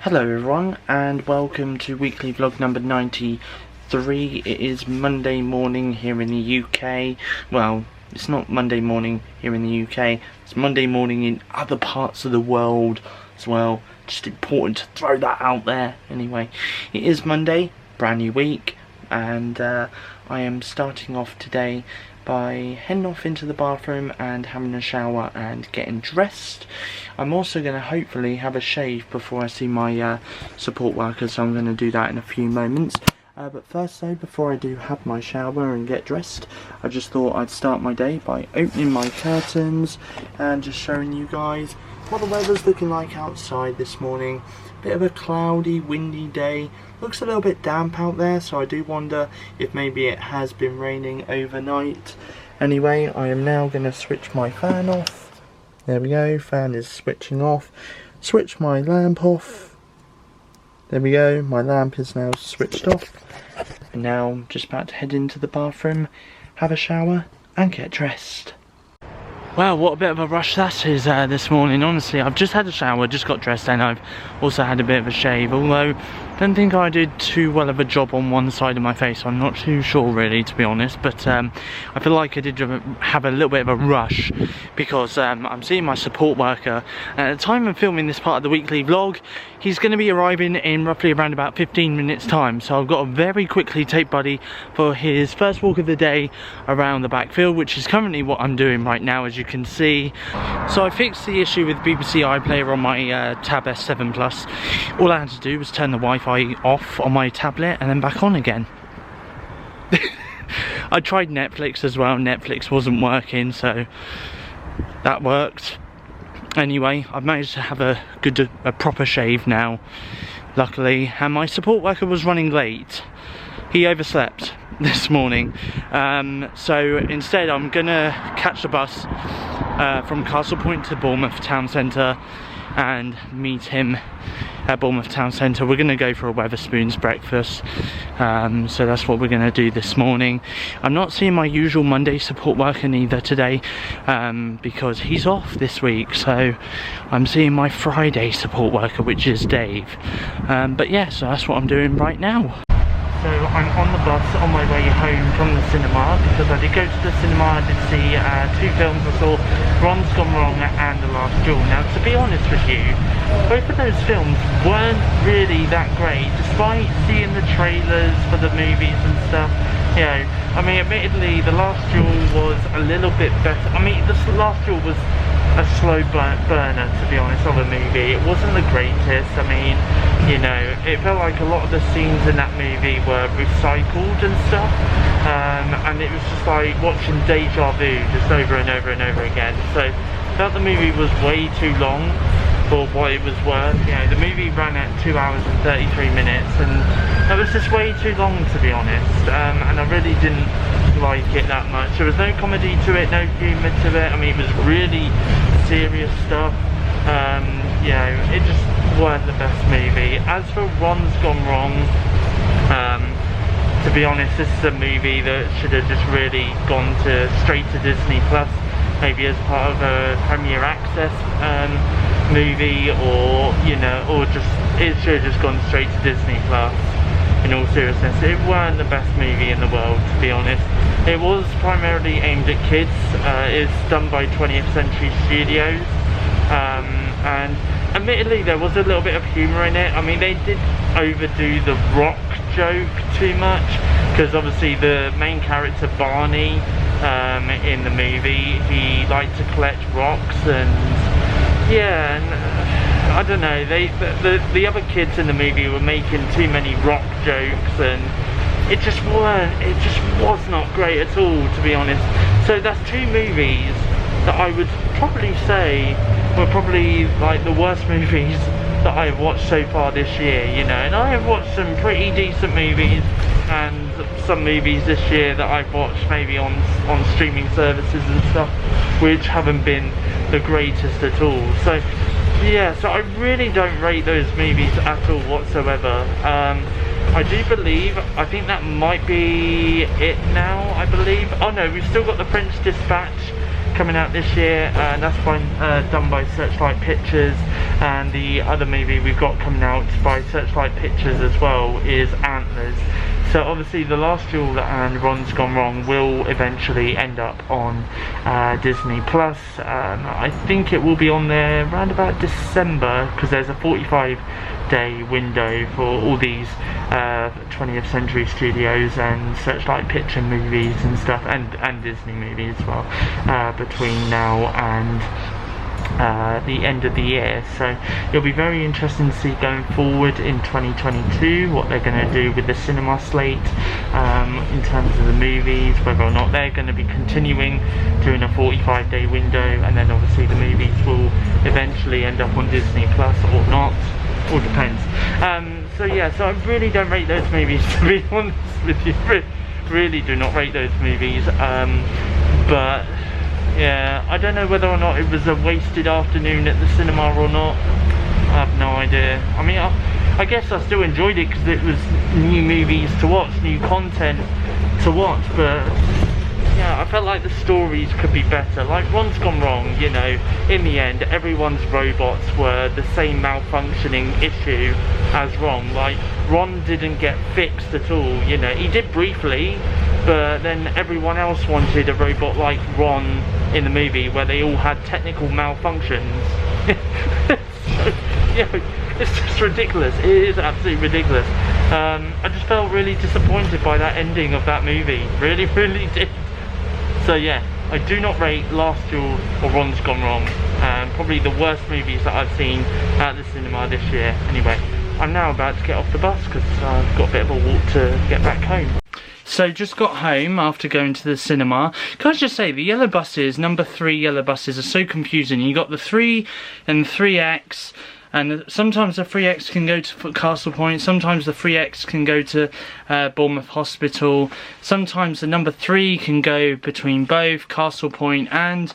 Hello everyone and welcome to weekly vlog number 93. It is Monday morning here in the UK. Well, it's not Monday morning here in the UK, it's Monday morning in other parts of the world as well. Just important to throw that out there. Anyway, it is Monday, brand new week, and I am starting off today by heading off into the bathroom and having a shower and getting dressed. I'm also going to hopefully have a shave before I see my support worker, so I'm going to do that in a few moments. But first though, before I do have my shower and get dressed, I just thought I'd start my day by opening my curtains and just showing you guys what the weather's looking like outside this morning. Bit of a cloudy, windy day. Looks a little bit damp out there, so I do wonder if maybe it has been raining overnight. Anyway, I am now going to switch my fan off. There we go, fan is switching off. Switch my lamp off. There we go, my lamp is now switched off. And now I'm just about to head into the bathroom, have a shower and get dressed. Wow, what a bit of a rush that is this morning. Honestly, I've just had a shower, just got dressed, and I've also had a bit of a shave, although I don't think I did too well of a job on one side of my face. I'm not too sure really, to be honest, but I feel like I did have a little bit of a rush because I'm seeing my support worker, and at the time of filming this part of the weekly vlog, he's going to be arriving in roughly around about 15 minutes time, so I've got to very quickly take Buddy for his first walk of the day around the backfield, which is currently what I'm doing right now, as you can see. So I fixed the issue with BBC iPlayer on my Tab S7 Plus. All I had to do was turn the Wi-Fi off on my tablet and then back on again. I tried Netflix as well. Netflix wasn't working, so that worked. Anyway, I've managed to have a proper shave now, luckily, and my support worker was running late. He overslept this morning, so instead I'm gonna catch the bus from Castle Point to Bournemouth Town Centre and meet him at Bournemouth Town Centre. We're going to go for a Wetherspoons breakfast, so that's what we're going to do this morning. I'm not seeing my usual Monday support worker neither today, because he's off this week, so I'm seeing my Friday support worker, which is Dave. But yeah, so that's what I'm doing right now. So I'm on the bus on my way home from the cinema, because I did go to the cinema. I did see two films. I saw Ron's Gone Wrong and The Last Duel. Now, to be honest with you, both of those films weren't really that great, despite seeing the trailers for the movies and stuff. You know, I mean, admittedly, The Last Duel was a little bit better. I mean, The Last Duel was a slow burner, to be honest, of a movie. It wasn't the greatest. I mean, you know, it felt like a lot of the scenes in that movie were recycled and stuff, and it was just like watching deja vu just over and over and over again. So I felt the movie was way too long for what it was worth. You know, the movie ran at 2 hours and 33 minutes, and it was just way too long, to be honest, and I really didn't like it that much. There was no comedy to it, no humour to it. I mean, it was really serious stuff. You know, it just weren't the best movie. As for Ron's Gone Wrong, to be honest, this is a movie that should have just really gone straight to Disney Plus, maybe as part of a Premier Access movie, or you know, or just it should have just gone straight to Disney Plus. In all seriousness, it weren't the best movie in the world, to be honest. It was primarily aimed at kids. It's done by 20th Century Studios, and admittedly there was a little bit of humour in it. I mean, they did overdo the rock joke too much, because obviously the main character Barney in the movie, he liked to collect rocks, and yeah, and I don't know, the other kids in the movie were making too many rock jokes, and it just was not great at all, to be honest. So that's two movies that I would probably say were probably like the worst movies that I've watched so far this year, you know. And I have watched some pretty decent movies, and some movies this year that I've watched maybe on streaming services and stuff, which haven't been the greatest at all. So yeah, so I really don't rate those movies at all whatsoever. I do believe, I think that might be it now, I believe. Oh no, we've still got The French Dispatch coming out this year, and that's done by Searchlight Pictures. And the other movie we've got coming out by Searchlight Pictures as well is Antlers. So obviously The Last Duel and Ron's Gone Wrong will eventually end up on Disney Plus. I think it will be on there around about December, because there's a 45-day window for all these 20th Century Studios and Searchlight Picture movies and stuff, and Disney movies as well, between now and the end of the year. So it'll be very interesting to see going forward in 2022 what they're going to do with the cinema slate in terms of the movies, whether or not they're going to be continuing doing a 45-day window, and then obviously the movies will eventually end up on Disney Plus or not. All depends. So yeah, so I really don't rate those movies, to be honest with you. Really do not rate those movies. But yeah, I don't know whether or not it was a wasted afternoon at the cinema or not. I have no idea. I mean, I guess I still enjoyed it because it was new movies to watch, new content to watch, but yeah, I felt like the stories could be better. Like Ron's Gone Wrong, you know, in the end everyone's robots were the same malfunctioning issue as Ron. Like Ron didn't get fixed at all, you know, he did briefly, but then everyone else wanted a robot like Ron in the movie where they all had technical malfunctions. So, yeah, it's just ridiculous. It is absolutely ridiculous. I just felt really disappointed by that ending of that movie. Really did. So yeah, I do not rate Last Duel or Ron's Gone Wrong. Probably the worst movies that I've seen at the cinema this year. Anyway, I'm now about to get off the bus because I've got a bit of a walk to get back home. So just got home after going to the cinema. Can I just say, the yellow buses, number 3 yellow buses, are so confusing. You got the 3 and 3X, and sometimes the 3X can go to Castle Point, sometimes the 3X can go to Bournemouth Hospital, sometimes the number 3 can go between both Castle Point and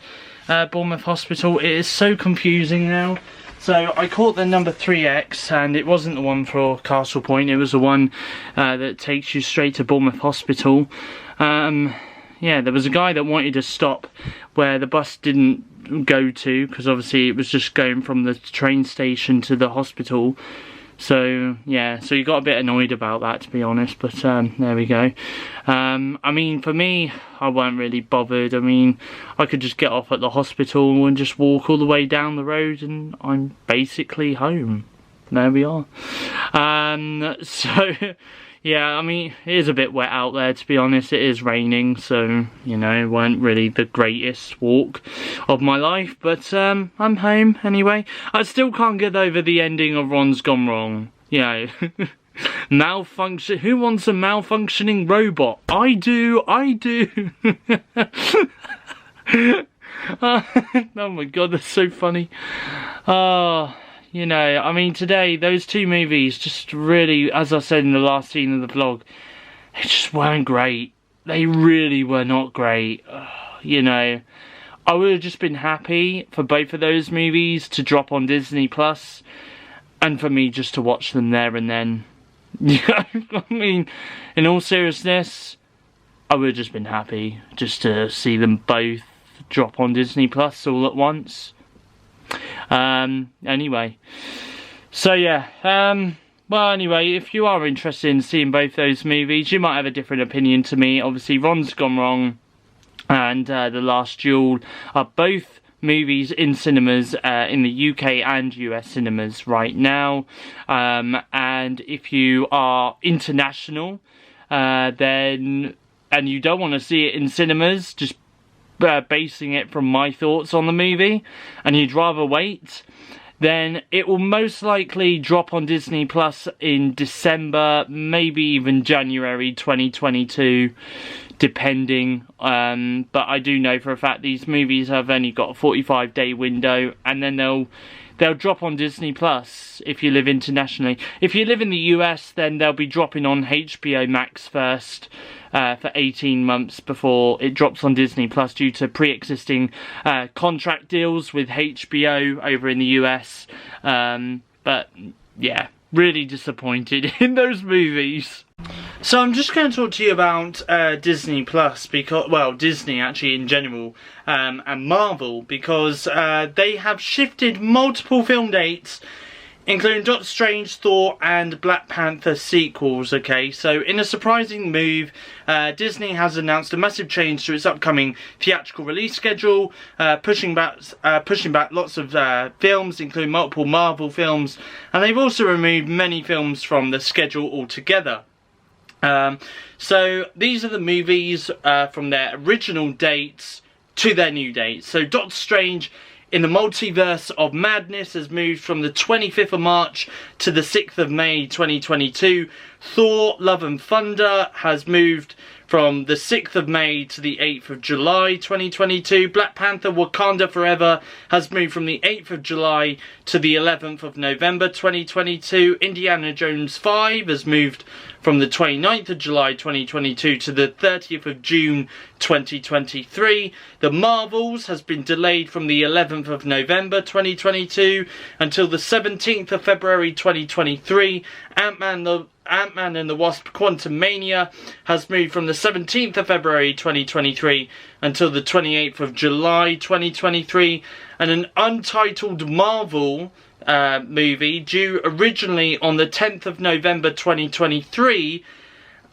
Bournemouth Hospital. It is so confusing now. So I caught the number 3X, and it wasn't the one for Castle Point, it was the one that takes you straight to Bournemouth Hospital. Yeah, there was a guy that wanted to stop where the bus didn't go to, because obviously it was just going from the train station to the hospital. So yeah, so you got a bit annoyed about that, to be honest, but there we go. I mean, for me, I weren't really bothered. I mean, I could just get off at the hospital and just walk all the way down the road and I'm basically home. There we are. So yeah, I mean, it is a bit wet out there, to be honest. It is raining, so, you know, it weren't really the greatest walk of my life, but I'm home anyway. I still can't get over the ending of Ron's Gone Wrong. You know, malfunction. Who wants a malfunctioning robot? I do. Oh my god, that's so funny. You know, I mean, today, those two movies just really, as I said in the last scene of the vlog, they just weren't great. They really were not great. You know, I would have just been happy for both of those movies to drop on Disney Plus, and for me just to watch them there and then. You know, I mean, in all seriousness, I would have just been happy just to see them both drop on Disney Plus all at once. Anyway, so yeah, well, anyway, if you are interested in seeing both those movies, you might have a different opinion to me. Obviously, Ron's Gone Wrong and The Last Duel are both movies in cinemas in the UK and US cinemas right now, and if you are international, then, and you don't want to see it in cinemas, just basing it from my thoughts on the movie, and you'd rather wait, then it will most likely drop on Disney Plus in December, maybe even January 2022, depending. But I do know for a fact these movies have only got a 45-day window, and then they'll drop on Disney Plus if you live internationally. If you live in the US, then they'll be dropping on HBO Max first, for 18 months before it drops on Disney Plus due to pre-existing contract deals with HBO over in the US. But yeah, really disappointed in those movies. So I'm just going to talk to you about Disney Plus, because, well, Disney actually in general, and Marvel, because they have shifted multiple film dates, including Doctor Strange, Thor and Black Panther sequels, okay? So in a surprising move, Disney has announced a massive change to its upcoming theatrical release schedule, pushing back lots of films, including multiple Marvel films, and they've also removed many films from the schedule altogether. So these are the movies from their original dates to their new dates. So Doctor Strange in the Multiverse of Madness has moved from the 25th of March to the 6th of May 2022. Thor Love and Thunder has moved from the 6th of May to the 8th of July 2022. Black Panther Wakanda Forever has moved from the 8th of July to the 11th of November 2022. Indiana Jones 5 has moved from the 29th of July 2022 to the 30th of June 2023. The Marvels has been delayed from the 11th of November 2022 until the 17th of February 2023. Ant-Man and the Wasp Quantumania has moved from the 17th of February 2023 until the 28th of July 2023. And an Untitled Marvel movie due originally on the 10th of November 2023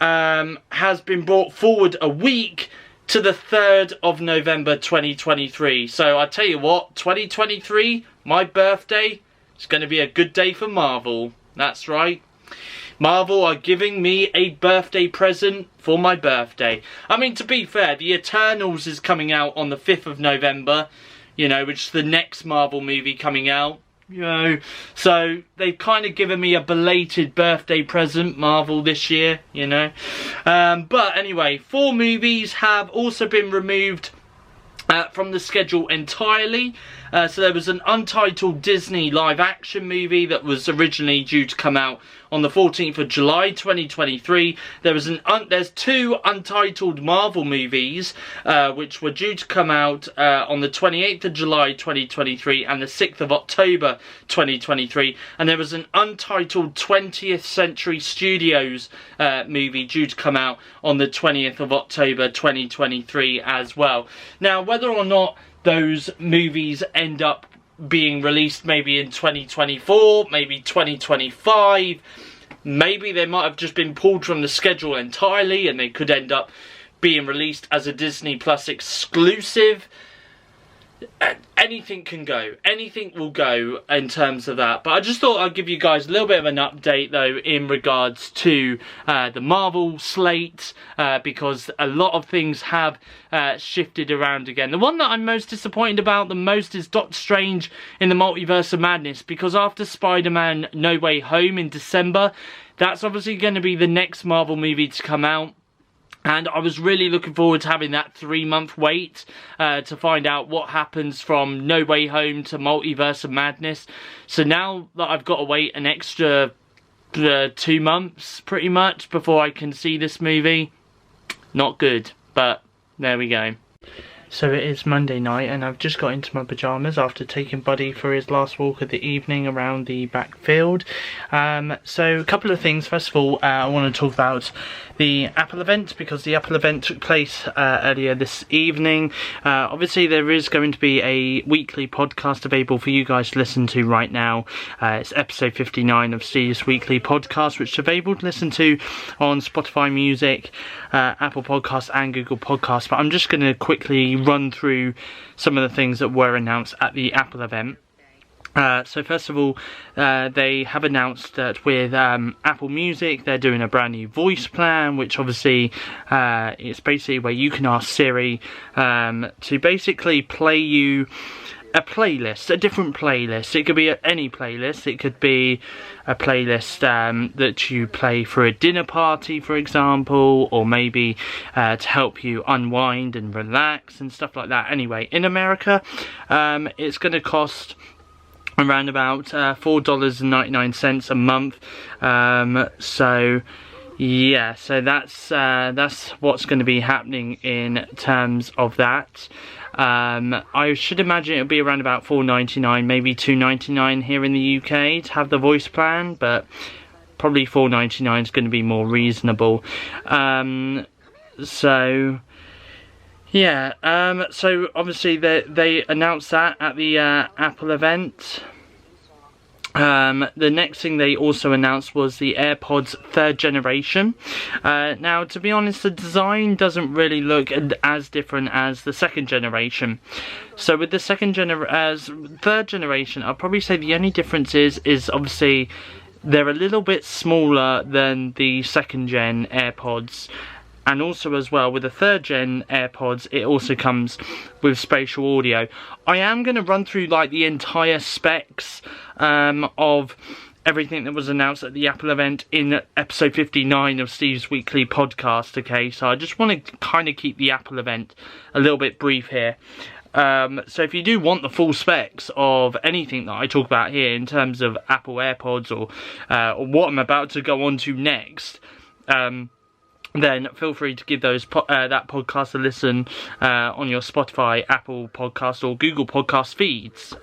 has been brought forward a week to the 3rd of November 2023. So I tell you what, 2023, my birthday, is going to be a good day for Marvel. That's right. Marvel are giving me a birthday present for my birthday. I mean, to be fair, the Eternals is coming out on the 5th of November, you know, which is the next Marvel movie coming out, you know. So they've kind of given me a belated birthday present, Marvel, this year, you know. But anyway, 4 movies have also been removed from the schedule entirely. So there was an Untitled Disney live action movie that was originally due to come out on the 14th of July 2023. There's 2 Untitled Marvel movies which were due to come out on the 28th of July 2023 and the 6th of October 2023. And there was an Untitled 20th Century Studios movie due to come out on the 20th of October 2023 as well. Now, whether or not those movies end up being released maybe in 2024, maybe 2025, maybe they might have just been pulled from the schedule entirely and they could end up being released as a Disney Plus exclusive. Anything can go. Anything will go in terms of that. But I just thought I'd give you guys a little bit of an update though in regards to the Marvel slate, because a lot of things have shifted around again. The one that I'm most disappointed about the most is Doctor Strange in the Multiverse of Madness, because after Spider-Man No Way Home in December, that's obviously going to be the next Marvel movie to come out. And I was really looking forward to having that 3-month wait to find out what happens from No Way Home to Multiverse of Madness. So now that I've got to wait an extra 2 months, pretty much, before I can see this movie, not good. But there we go. So it is Monday night and I've just got into my pyjamas after taking Buddy for his last walk of the evening around the back field. So a couple of things. First of all, I want to talk about the Apple event, because the Apple event took place earlier this evening. Obviously there is going to be a weekly podcast available for you guys to listen to right now. It's episode 59 of Steve's Weekly Podcast, which is available to listen to on Spotify Music, Apple Podcasts and Google Podcasts. But I'm just going to quickly run through some of the things that were announced at the Apple event. So first of all, they have announced that with Apple Music they're doing a brand new voice plan, which obviously it's basically where you can ask Siri to basically play you a playlist, a different playlist. It could be any playlist. It could be a playlist that you play for a dinner party, for example, or maybe to help you unwind and relax and stuff like that. Anyway, in America, it's going to cost around about $4.99 a month. So yeah, so that's what's going to be happening in terms of that. I should imagine it'll be around about $4.99, maybe $2.99 here in the UK to have the voice plan, but probably $4.99 is going to be more reasonable. So yeah, so obviously they announced that at the Apple event. The next thing they also announced was the AirPods 3rd generation. Now, to be honest, the design doesn't really look as different as the 2nd generation. So with the 3rd generation, I'll probably say the only difference is obviously they're a little bit smaller than the 2nd gen AirPods. And also as well, with the 3rd gen AirPods, it also comes with spatial audio. I am going to run through like the entire specs of everything that was announced at the Apple event in episode 59 of Steve's weekly podcast, okay? So I just want to kind of keep the Apple event a little bit brief here. So if you do want the full specs of anything that I talk about here in terms of Apple AirPods or what I'm about to go on to next, then feel free to give those that podcast a listen on your Spotify, Apple Podcast or Google Podcast feeds.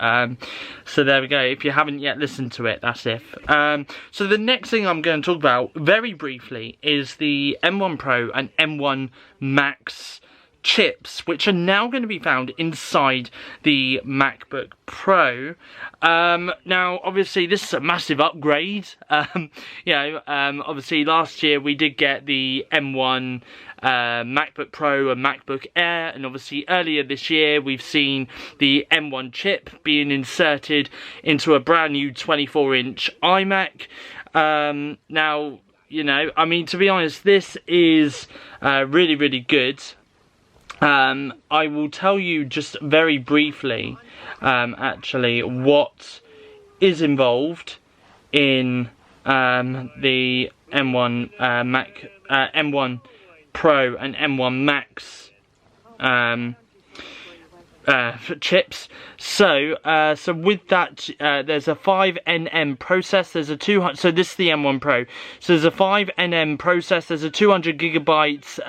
So there we go. If you haven't yet listened to it, that's it. So the next thing I'm going to talk about very briefly is the M1 Pro and M1 Max chips, which are now going to be found inside the MacBook Pro. Now, obviously, this is a massive upgrade. Obviously, last year we did get the M1 MacBook Pro and MacBook Air, and obviously earlier this year we've seen the M1 chip being inserted into a brand new 24-inch iMac. Now, you know, I mean, to be honest, this is really, really good. I will tell you just very briefly, actually, what is involved in the M1 M1 Pro and M1 Max chips. So with that, there's a 5nm process. There's a 200. So this is the M1 Pro. So there's a 5nm process. There's a 200 gigabytes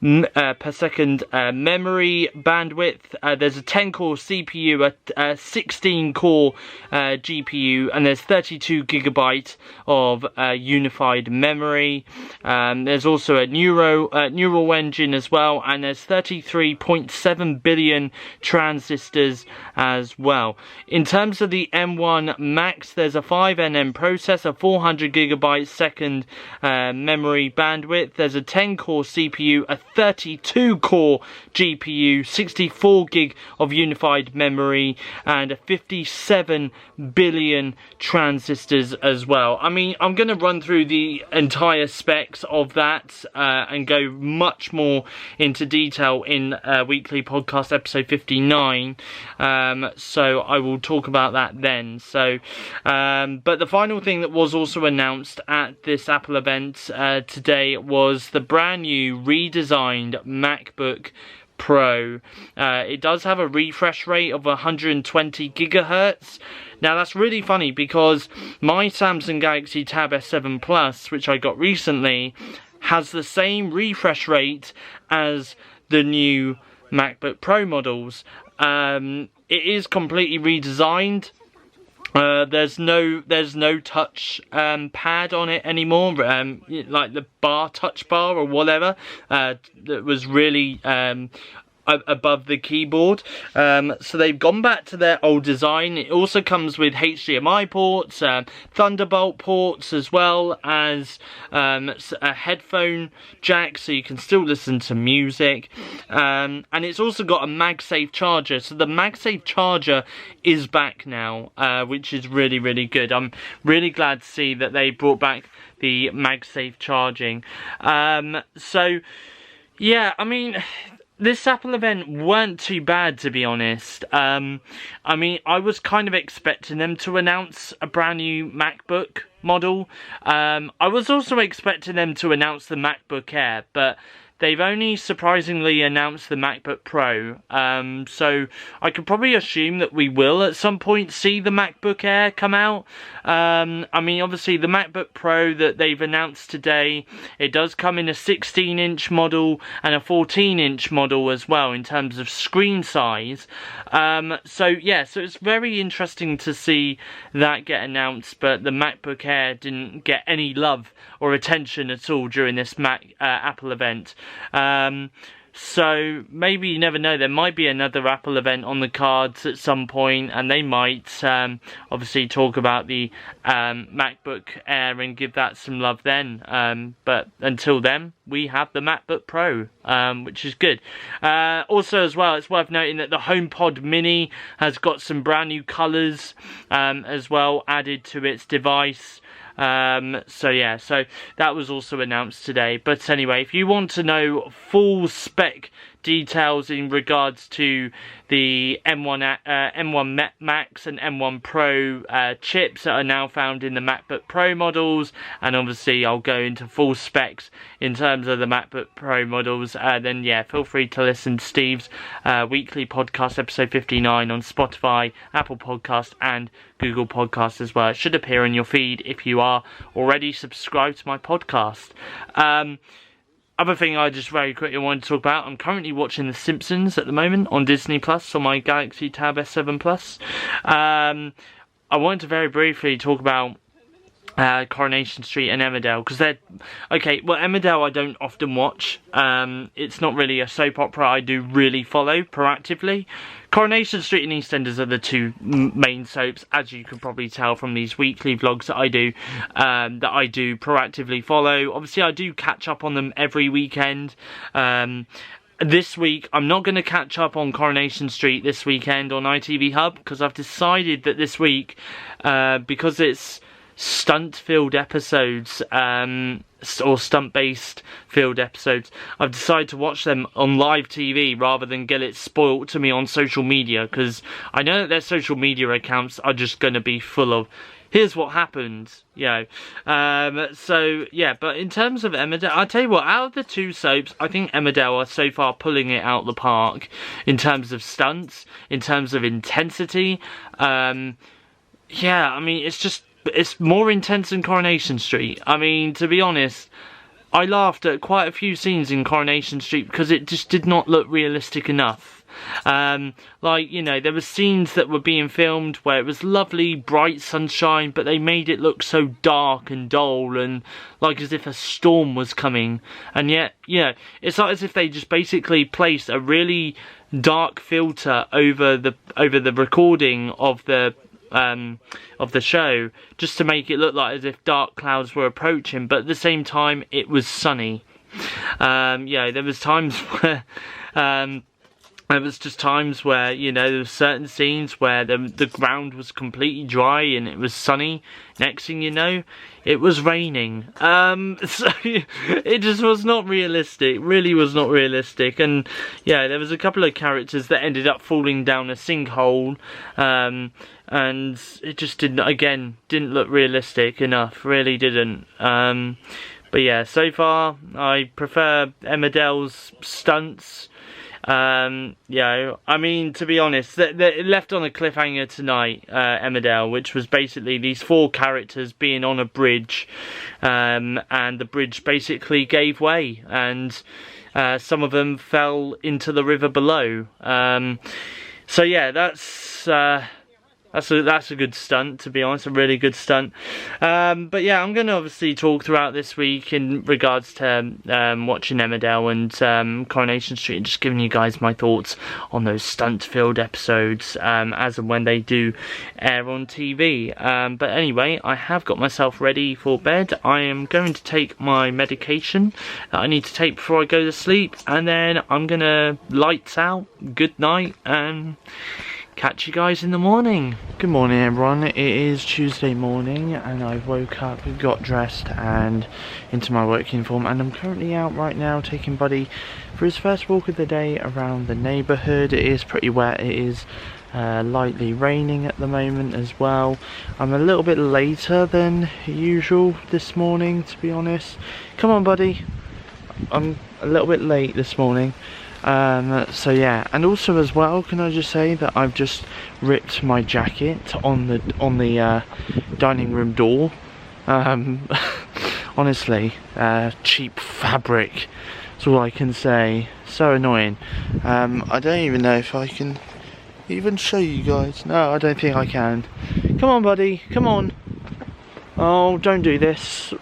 per second memory bandwidth. There's a 10-core CPU, a 16-core GPU, and there's 32 gigabytes of unified memory. There's also a neural engine as well, and there's 33.7 billion transistors as well. In terms of the M1 Max, there's a 5nm processor, 400 gigabytes second memory bandwidth. There's a 10-core CPU, a 32-core GPU, 64 gig of unified memory, and a 57 billion transistors as well. I mean, I'm going to run through the entire specs of that and go much more into detail in weekly podcast episode 59. So I will talk about that then. So, but the final thing that was also announced at this Apple event today was the brand new redesigned MacBook Pro. It does have a refresh rate of 120 gigahertz. Now that's really funny because my Samsung Galaxy Tab S7 Plus, which I got recently, has the same refresh rate as the new MacBook Pro models. It is completely redesigned. There's no touch pad on it anymore, like the touch bar or whatever that was really above the keyboard. So they've gone back to their old design. It also comes with HDMI ports, Thunderbolt ports, as well as a headphone jack, so you can still listen to music. And it's also got a MagSafe charger. So the MagSafe charger is back now, which is really, really good. I'm really glad to see that they brought back the MagSafe charging. So yeah, I mean, this Apple event weren't too bad, to be honest. I mean, I was kind of expecting them to announce a brand new MacBook model. I was also expecting them to announce the MacBook Air, but they've only surprisingly announced the MacBook Pro, so I could probably assume that we will at some point see the MacBook Air come out. I mean, obviously the MacBook Pro that they've announced today, it does come in a 16-inch model and a 14-inch model as well in terms of screen size. So yeah, so it's very interesting to see that get announced, but the MacBook Air didn't get any love or attention at all during this Apple event. So maybe, you never know, there might be another Apple event on the cards at some point, and they might obviously talk about the MacBook Air and give that some love then. But until then, we have the MacBook Pro, which is good. Also as well, it's worth noting that the HomePod Mini has got some brand new colours as well added to its device. So yeah, so that was also announced today. But anyway, if you want to know full spec details in regards to the M1 Max and M1 Pro chips that are now found in the MacBook Pro models, and obviously I'll go into full specs in terms of the MacBook Pro models, then yeah, feel free to listen to Steve's weekly podcast, episode 59, on Spotify, Apple Podcast and Google Podcasts as well. It should appear in your feed if you are already subscribed to my podcast. Other thing I just very quickly wanted to talk about, I'm currently watching The Simpsons at the moment on Disney Plus on my Galaxy Tab S7 Plus. I wanted to very briefly talk about Coronation Street and Emmerdale, because they're okay. Well, Emmerdale I don't often watch. It's not really a soap opera I do really follow proactively. Coronation Street and EastEnders are the two main soaps, as you can probably tell from these weekly vlogs that I do proactively follow. Obviously, I do catch up on them every weekend. This week, I'm not going to catch up on Coronation Street this weekend on ITV Hub, because I've decided that this week, because it's stunt-filled episodes, or stunt-based filled episodes, I've decided to watch them on live TV rather than get it spoilt to me on social media, because I know that their social media accounts are just going to be full of here's what happened, you know. So yeah, but in terms of Emmerdale, I'll tell you what, out of the two soaps, I think Emmerdale are so far pulling it out the park in terms of stunts, in terms of intensity. Yeah, I mean, it's more intense than Coronation Street. I mean, to be honest, I laughed at quite a few scenes in Coronation Street because it just did not look realistic enough. Like, you know, there were scenes that were being filmed where it was lovely, bright sunshine, but they made it look so dark and dull and like as if a storm was coming. And yet, you know, it's like as if they just basically placed a really dark filter over the recording of the show, just to make it look like as if dark clouds were approaching, but at the same time it was sunny. Yeah, there was times where there was just times where, you know, there were certain scenes where the ground was completely dry and it was sunny. Next thing you know, it was raining. So it just was not realistic. Really was not realistic. And yeah, there was a couple of characters that ended up falling down a sinkhole. And it just didn't look realistic enough. Really didn't. But yeah, so far I prefer Emmerdale's stunts. Yeah, I mean, to be honest, they left on a cliffhanger tonight, Emmerdale, which was basically these four characters being on a bridge, and the bridge basically gave way, and some of them fell into the river below. So yeah, that's a good stunt, to be honest, a really good stunt. But yeah, I'm going to obviously talk throughout this week in regards to watching Emmerdale and Coronation Street, and just giving you guys my thoughts on those stunt-filled episodes as and when they do air on TV. But anyway, I have got myself ready for bed. I am going to take my medication that I need to take before I go to sleep, and then I'm going to lights out, good night, and catch you guys in the morning. Good morning everyone, it is Tuesday morning and I woke up, got dressed and into my work uniform, and I'm currently out right now taking Buddy for his first walk of the day around the neighbourhood. It is pretty wet, it is lightly raining at the moment as well. I'm a little bit later than usual this morning, to be honest. Come on Buddy. I'm a little bit late this morning. So yeah, and also as well, can I just say that I've just ripped my jacket on the dining room door. Honestly, cheap fabric. That's all I can say. So annoying. I don't even know if I can even show you guys. No, I don't think I can. Come on, buddy. Come on. Oh, don't do this.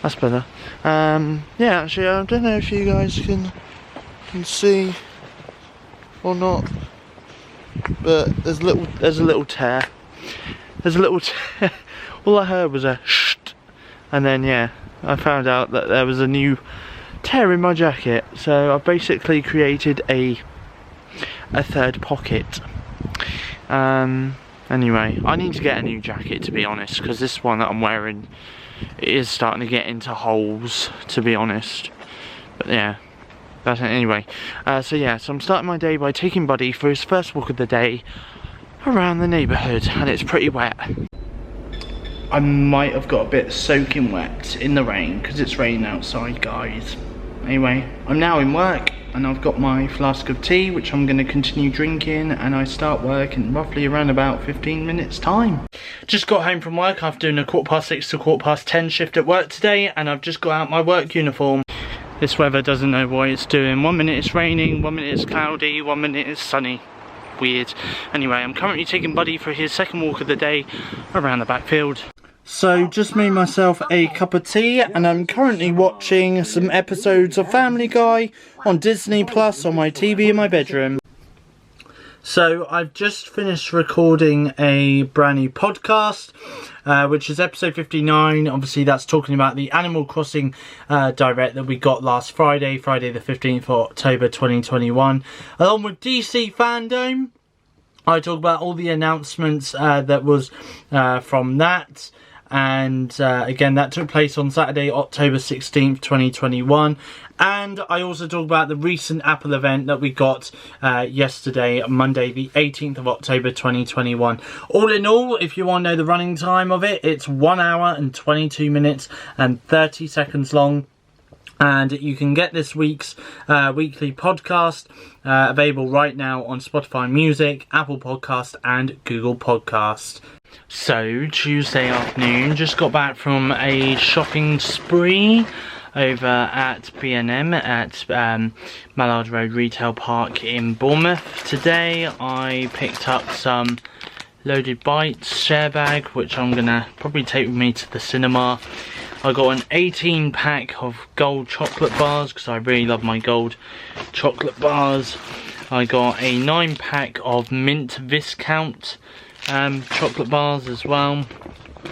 That's better. Yeah, actually, I don't know if you guys can see or not, but there's a little tear. There's a little tear. All I heard was a shh, and then yeah, I found out that there was a new tear in my jacket. So I've basically created a third pocket. Anyway, I need to get a new jacket, to be honest, because this one that I'm wearing is starting to get into holes, to be honest. But yeah, that's it anyway. So yeah, so I'm starting my day by taking Buddy for his first walk of the day around the neighbourhood, and it's pretty wet. I might have got a bit soaking wet in the rain because it's raining outside, guys. Anyway, I'm now in work and I've got my flask of tea which I'm going to continue drinking, and I start work in roughly around about 15 minutes time. Just got home from work after doing a 6:15 to 10:15 shift at work today, and I've just got out my work uniform. This weather doesn't know what it's doing. 1 minute it's raining, 1 minute it's cloudy, 1 minute it's sunny. Weird. Anyway, I'm currently taking Buddy for his second walk of the day around the backfield. So just made myself a cup of tea, and I'm currently watching some episodes of Family Guy on Disney Plus on my TV in my bedroom. So I've just finished recording a brand new podcast, which is episode 59. Obviously that's talking about the Animal Crossing direct that we got last Friday the 15th of October 2021. Along with DC Fandom, I talk about all the announcements that was from that. And again, that took place on Saturday, October 16th, 2021. And I also talk about the recent Apple event that we got yesterday, Monday, the 18th of October, 2021. All in all, if you want to know the running time of it, it's 1 hour and 22 minutes and 30 seconds long. And you can get this week's weekly podcast available right now on Spotify Music, Apple Podcast and Google Podcast. So, Tuesday afternoon, just got back from a shopping spree over at B&M at Mallard Road Retail Park in Bournemouth. Today I picked up some Loaded Bites share bag, which I'm going to probably take with me to the cinema. I got an 18 pack of gold chocolate bars because I really love my gold chocolate bars. I got a 9 pack of mint Viscount chocolate bars as well.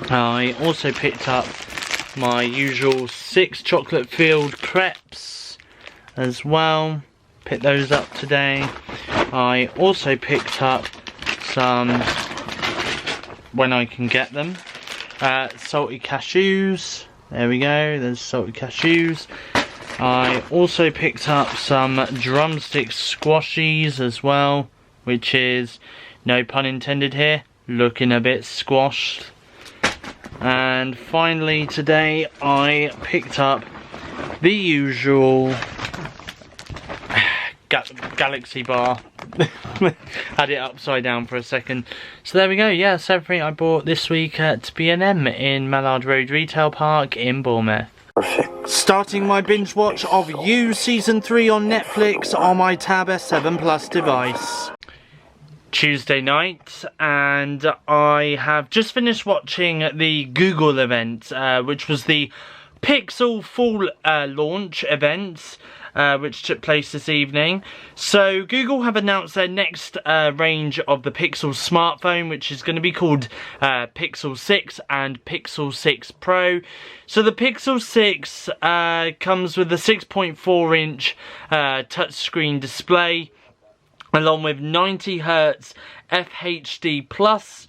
I also picked up my usual 6 chocolate filled crepes as well. Picked those up today. I also picked up some, when I can get them, salty cashews. There we go, there's salty cashews. I also picked up some drumstick squashies as well, which is, no pun intended here, looking a bit squashed. And finally today I picked up the usual Galaxy bar. Had it upside down for a second. So there we go, yeah, that's everything I bought this week at B&M in Mallard Road Retail Park in Bournemouth. Perfect. Starting my binge watch of You Season 3 on Netflix on my Tab S7 Plus device. Tuesday night, and I have just finished watching the Google event, which was the Pixel Fall launch event, which took place this evening. So Google have announced their next range of the Pixel smartphone, which is going to be called Pixel 6 and Pixel 6 Pro. So the Pixel 6 comes with a 6.4 inch touchscreen display, along with 90Hz FHD+.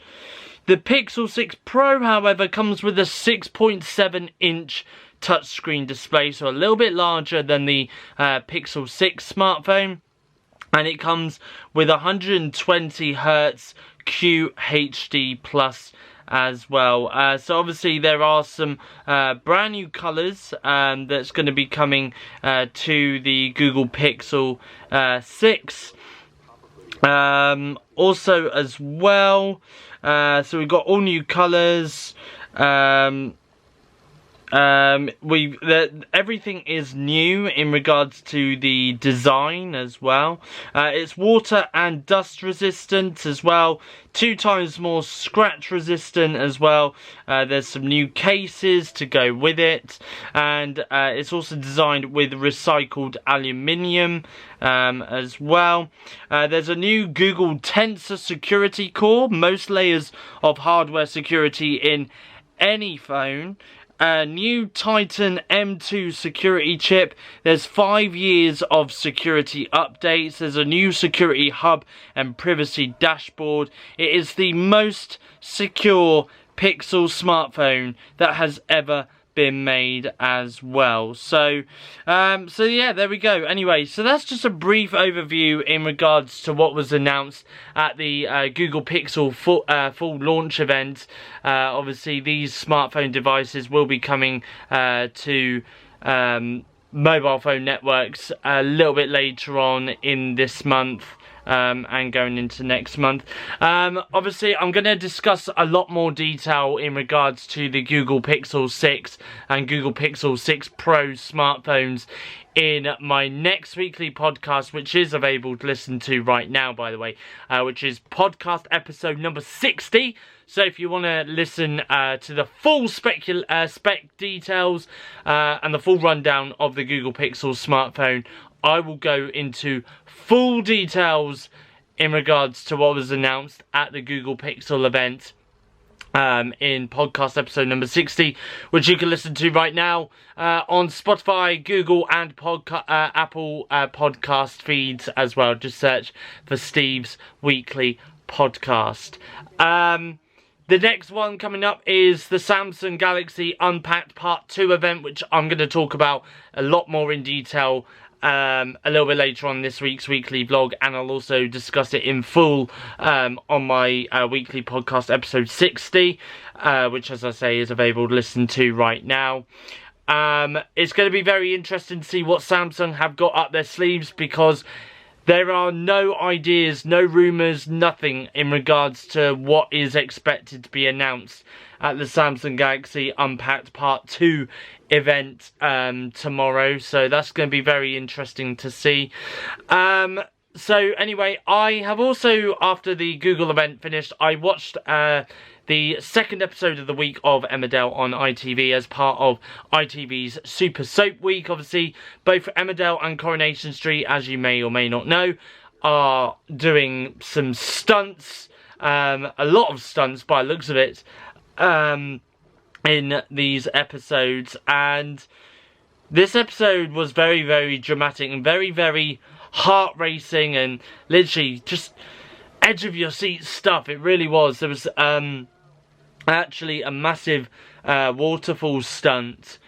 The Pixel 6 Pro, however, comes with a 6.7 inch touchscreen display, so a little bit larger than the Pixel 6 smartphone, and it comes with 120Hz QHD+ as well. So obviously there are some brand new colours that's going to be coming to the Google Pixel 6. Also as well, so we've got all new colours. Everything is new in regards to the design as well. It's water and dust resistant as well, 2 times more scratch resistant as well. There's some new cases to go with it, and it's also designed with recycled aluminium as well. There's a new Google Tensor security core, most layers of hardware security in any phone. A new Titan M2 security chip. There's 5 years of security updates. There's a new security hub and privacy dashboard. It is the most secure Pixel smartphone that has ever been made as well. So yeah, there we go. Anyway, so that's just a brief overview in regards to what was announced at the Google Pixel full launch event. Obviously these smartphone devices will be coming to mobile phone networks a little bit later on in this month. And going into next month. Obviously I'm going to discuss a lot more detail in regards to the Google Pixel 6 and Google Pixel 6 Pro smartphones in my next weekly podcast, which is available to listen to right now, by the way, which is podcast episode number 60. So if you want to listen to the full spec details and the full rundown of the Google Pixel smartphone, I will go into full details in regards to what was announced at the Google Pixel event in podcast episode number 60, which you can listen to right now on Spotify, Google and Apple podcast feeds as well. Just search for Steve's Weekly Podcast. The next one coming up is the Samsung Galaxy Unpacked Part 2 event, which I'm going to talk about a lot more in detail a little bit later on this week's weekly vlog, and I'll also discuss it in full on my weekly podcast episode 60, which, as I say, is available to listen to right now. It's going to be very interesting to see what Samsung have got up their sleeves, because there are no ideas, no rumours, nothing in regards to what is expected to be announced at the Samsung Galaxy Unpacked Part 2 event tomorrow. So that's going to be very interesting to see. So anyway, I have also, after the Google event finished, I watched the second episode of the week of Emmerdale on ITV as part of ITV's Super Soap Week. Obviously, both Emmerdale and Coronation Street, as you may or may not know, are doing some stunts, a lot of stunts by the looks of it, in these episodes. And this episode was very, very dramatic and very, very heart-racing and literally just edge of your seat stuff. It really was. There was actually a massive waterfall stunt,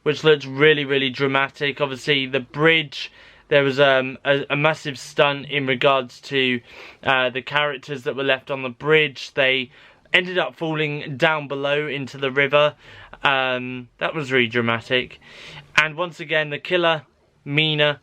which looked really, really dramatic. Obviously the bridge, there was a massive stunt in regards to the characters that were left on the bridge. They ended up falling down below into the river. That was really dramatic. And once again, the killer, Mina,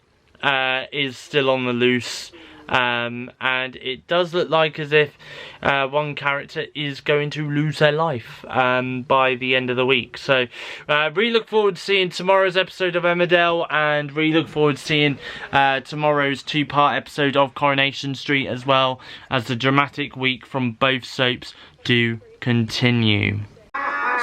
is still on the loose. And it does look like as if one character is going to lose their life by the end of the week. So really look forward to seeing tomorrow's episode of Emmerdale, and really look forward to seeing tomorrow's 2-part episode of Coronation Street, as well as the dramatic week from both soaps do continue.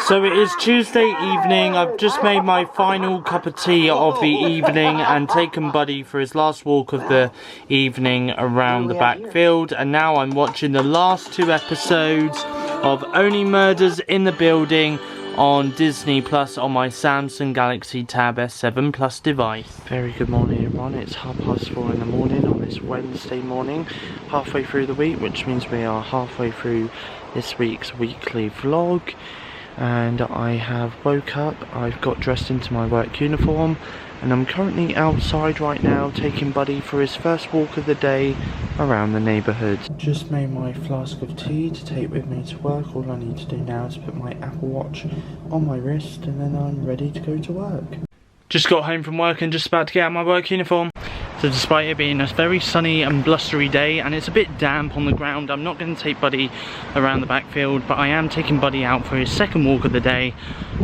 So it is Tuesday evening. I've just made my final cup of tea of the evening and taken Buddy for his last walk of the evening around the backfield, and now I'm watching the last 2 episodes of Only Murders in the Building on Disney Plus on my Samsung Galaxy Tab S7 Plus device. Very good morning everyone, it's 4:30 in the morning on this Wednesday morning, halfway through the week, which means we are halfway through this week's weekly vlog. and I have woke up. I've got dressed into my work uniform, and I'm currently outside right now taking Buddy for his first walk of the day around the neighbourhood. Just made my flask of tea to take with me to work. All I need to do now is put my Apple Watch on my wrist, and then I'm ready to go to work. Just got home from work and just about to get out of my work uniform. So despite it being a very sunny and blustery day and it's a bit damp on the ground, I'm not going to take Buddy around the backfield, but I am taking Buddy out for his second walk of the day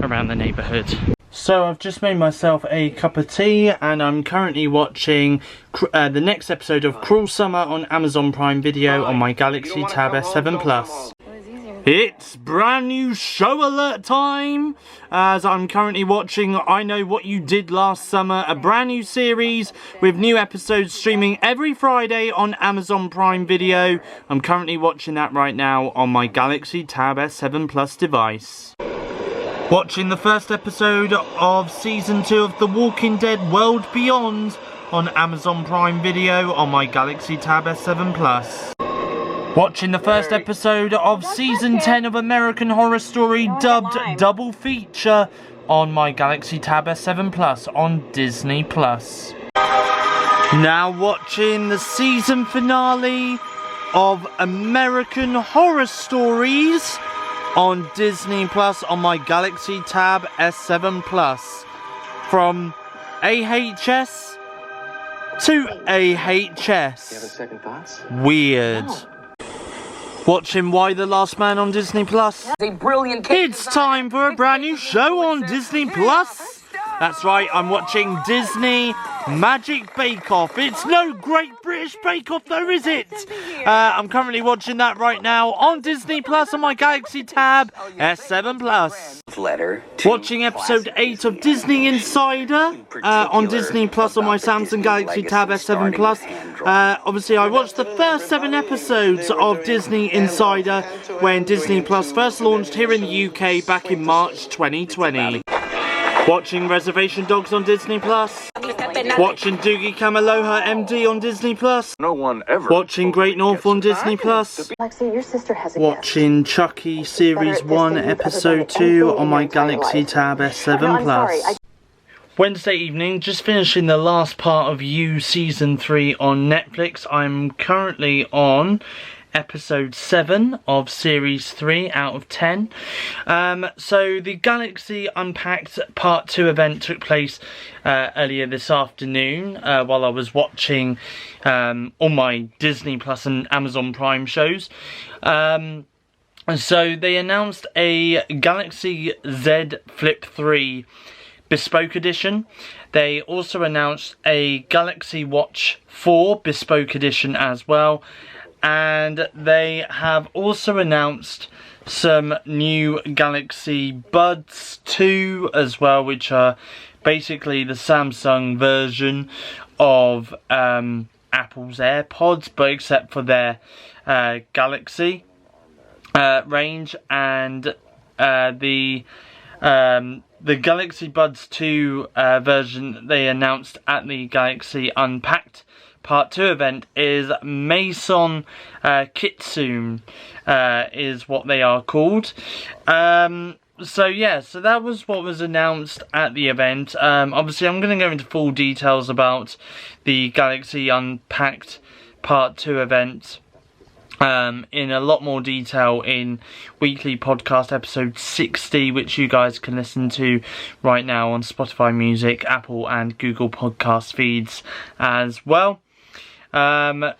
around the neighbourhood. So I've just made myself a cup of tea and I'm currently watching the next episode of Cruel Summer on Amazon Prime Video on my Galaxy Tab S7 Plus. It's brand new show alert time, as I'm currently watching I Know What You Did Last Summer, a brand new series with new episodes streaming every Friday on Amazon Prime Video. I'm currently watching that right now on my Galaxy Tab S7 Plus device. Watching the first episode of Season 2 of The Walking Dead World Beyond on Amazon Prime Video on my Galaxy Tab S7 Plus. Watching the first episode of Season 10 of American Horror Story dubbed double feature on my Galaxy Tab S7 Plus on Disney Plus. Now watching the season finale of American Horror Stories on Disney Plus on my Galaxy Tab S7 Plus. From AHS to AHS. You having second thoughts? Weird. No. Watching Why the Last Man on Disney Plus. It's time for a brand new show on Disney Plus. That's right, I'm watching Disney Magic Bake Off. It's no Great British Bake Off though, is it? I'm currently watching that right now on Disney Plus on my Galaxy Tab S7 Plus. Watching episode 8 of Disney Insider on Disney Plus on my Samsung Galaxy Tab S7 Plus. Obviously I watched the first 7 episodes of Disney Insider when Disney Plus first launched here in the UK back in March 2020. Watching Reservation Dogs on Disney Plus. Watching Doogie Kamealoha MD on Disney Plus. No one ever. Watching Great North on Disney Plus. Lexi, your sister has a Watching Chucky Series 1 Episode 2 on my Galaxy Tab S7 Plus. Wednesday evening, just finishing the last part of You Season 3 on Netflix. I'm currently on episode 7 of series 3 out of 10. So the Galaxy Unpacked Part 2 event took place earlier this afternoon while I was watching all my Disney Plus and Amazon Prime shows. So they announced a Galaxy Z Flip 3 Bespoke Edition. They also announced a Galaxy Watch 4 Bespoke Edition as well. And they have also announced some new Galaxy Buds 2 as well, which are basically the Samsung version of Apple's AirPods, but except for their Galaxy range. And the Galaxy Buds 2 version they announced at the Galaxy Unpacked Part 2 event is Maison Kitsune is what they are called. So yeah, so that was what was announced at the event. Obviously I'm going to go into full details about the Galaxy Unpacked Part 2 event in a lot more detail in weekly podcast episode 60, which you guys can listen to right now on Spotify Music, Apple and Google podcast feeds as well. Yeah,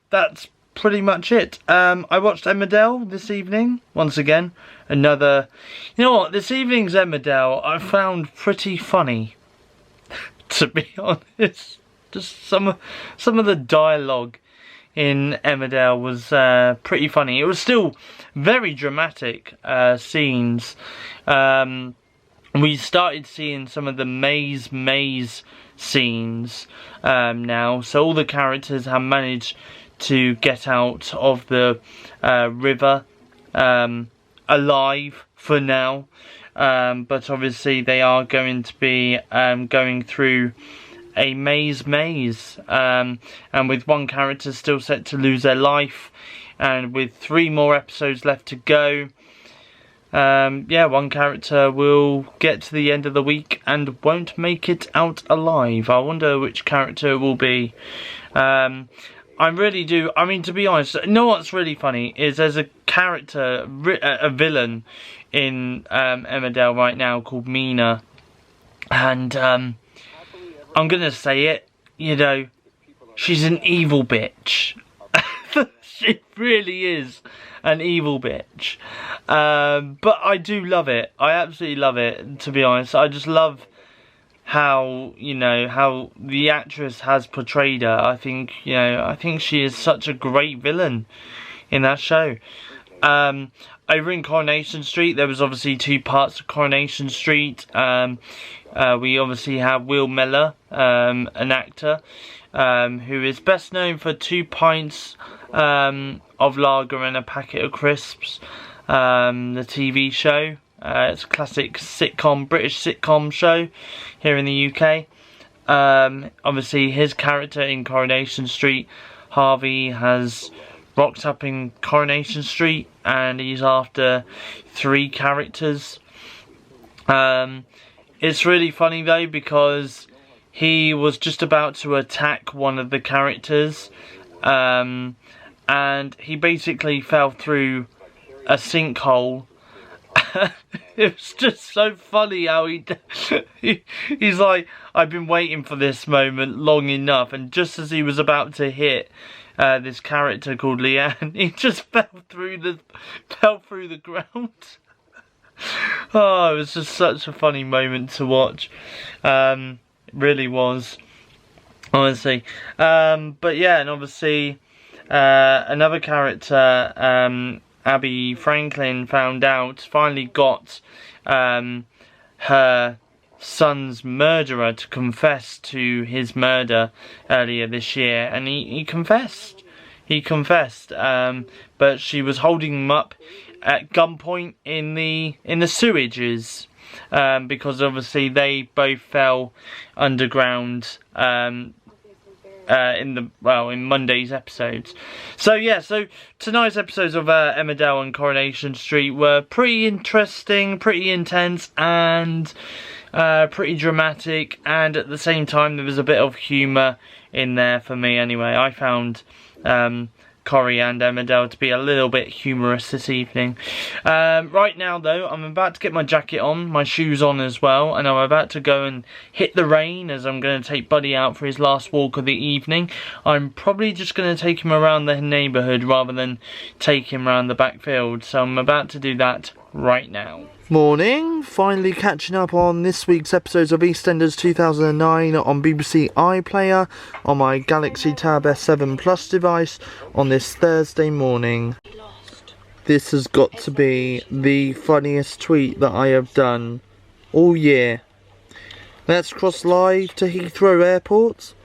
that's pretty much it. I watched Emmerdale this evening, once again. Another, you know what, this evening's Emmerdale I found pretty funny, to be honest. Just some of the dialogue in Emmerdale was pretty funny. It was still very dramatic scenes. We started seeing some of the maze scenes now, so all the characters have managed to get out of the river alive for now, but obviously they are going to be going through a maze, and with one character still set to lose their life and with 3 more episodes left to go, yeah, one character will get to the end of the week and won't make it out alive. I wonder which character it will be. I really do. I mean, to be honest, you know what's really funny is there's a character, a villain in Emmerdale right now called Mina, and I'm gonna say it, you know, she's an evil bitch. She really is an evil bitch. But I do love it. I absolutely love it, to be honest. I just love how, you know, how the actress has portrayed her. I think, you know, I think she is such a great villain in that show. Over in Coronation Street, there was obviously 2 parts of Coronation Street. We obviously have Will Miller, an actor, who is best known for 2 pints of lager and a packet of crisps. The TV show. It's a classic sitcom, British sitcom show here in the UK. Obviously his character in Coronation Street, Harvey, has rocked up in Coronation Street and he's after 3 characters. It's really funny though, because he was just about to attack one of the characters, and he basically fell through a sinkhole. It was just so funny how he's like, I've been waiting for this moment long enough, and just as he was about to hit this character called Leanne, he just fell through the ground. Oh, it was just such a funny moment to watch. It really was, honestly. But yeah, and obviously another character, Abby Franklin, finally got her son's murderer to confess to his murder earlier this year, and he confessed. But she was holding him up at gunpoint in the sewages, because obviously they both fell underground in Monday's episodes. So yeah, so tonight's episodes of Emmerdale and Coronation Street were pretty interesting, pretty intense, and pretty dramatic, and at the same time there was a bit of humour in there for me anyway. I found Corrie and Emmerdale to be a little bit humorous this evening. Right now though, I'm about to get my jacket on, my shoes on as well, and I'm about to go and hit the rain as I'm going to take Buddy out for his last walk of the evening. I'm probably just going to take him around the neighbourhood rather than take him around the backfield, so I'm about to do that right now. Morning, finally catching up on this week's episodes of EastEnders 2009 on BBC iPlayer on my Galaxy Tab S7 Plus device on this Thursday morning. This has got to be the funniest tweet that I have done all year. Let's cross live to Heathrow Airport,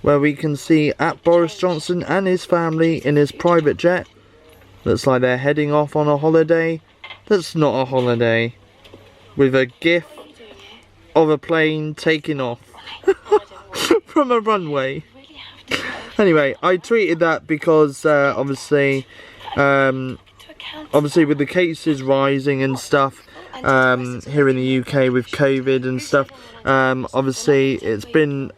where we can see at Boris Johnson and his family in his private jet. Looks like they're heading off on a holiday. That's not a holiday, with a gif of a plane taking off from a runway. Anyway, I tweeted that because obviously with the cases rising and stuff here in the UK with COVID and stuff, obviously it's been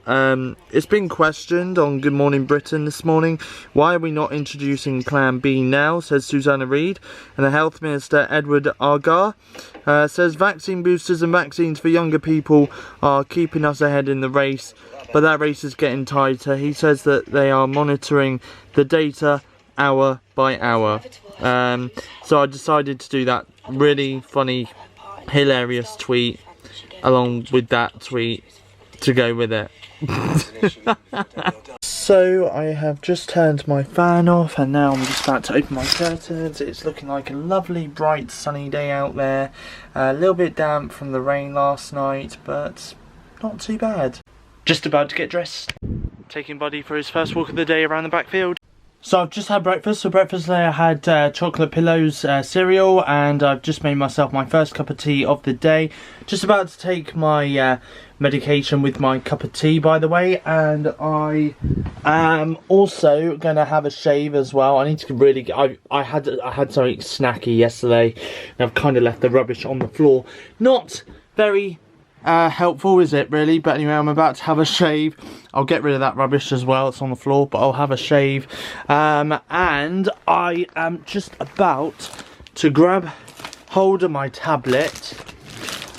questioned on Good Morning Britain this morning. Why are we not introducing Plan B now, says Susanna Reid. And the Health Minister Edward Argar says vaccine boosters and vaccines for younger people are keeping us ahead in the race, but that race is getting tighter. He says that they are monitoring the data hour by hour. So I decided to do that really funny, hilarious tweet along with that tweet to go with it. So I have just turned my fan off and now I'm just about to open my curtains. It's looking like a lovely bright sunny day out there. A little bit damp from the rain last night, but not too bad. Just about to get dressed, taking Buddy for his first walk of the day around the backfield. So I've just had breakfast. For breakfast today I had chocolate pillows cereal, and I've just made myself my first cup of tea of the day. Just about to take my medication with my cup of tea, by the way, and I am also gonna have a shave as well. I need to really I had something snacky yesterday, and I've kind of left the rubbish on the floor. Not very helpful, is it really? But anyway, I'm about to have a shave. I'll get rid of that rubbish as well, it's on the floor, but I'll have a shave. And I am just about to grab hold of my tablet,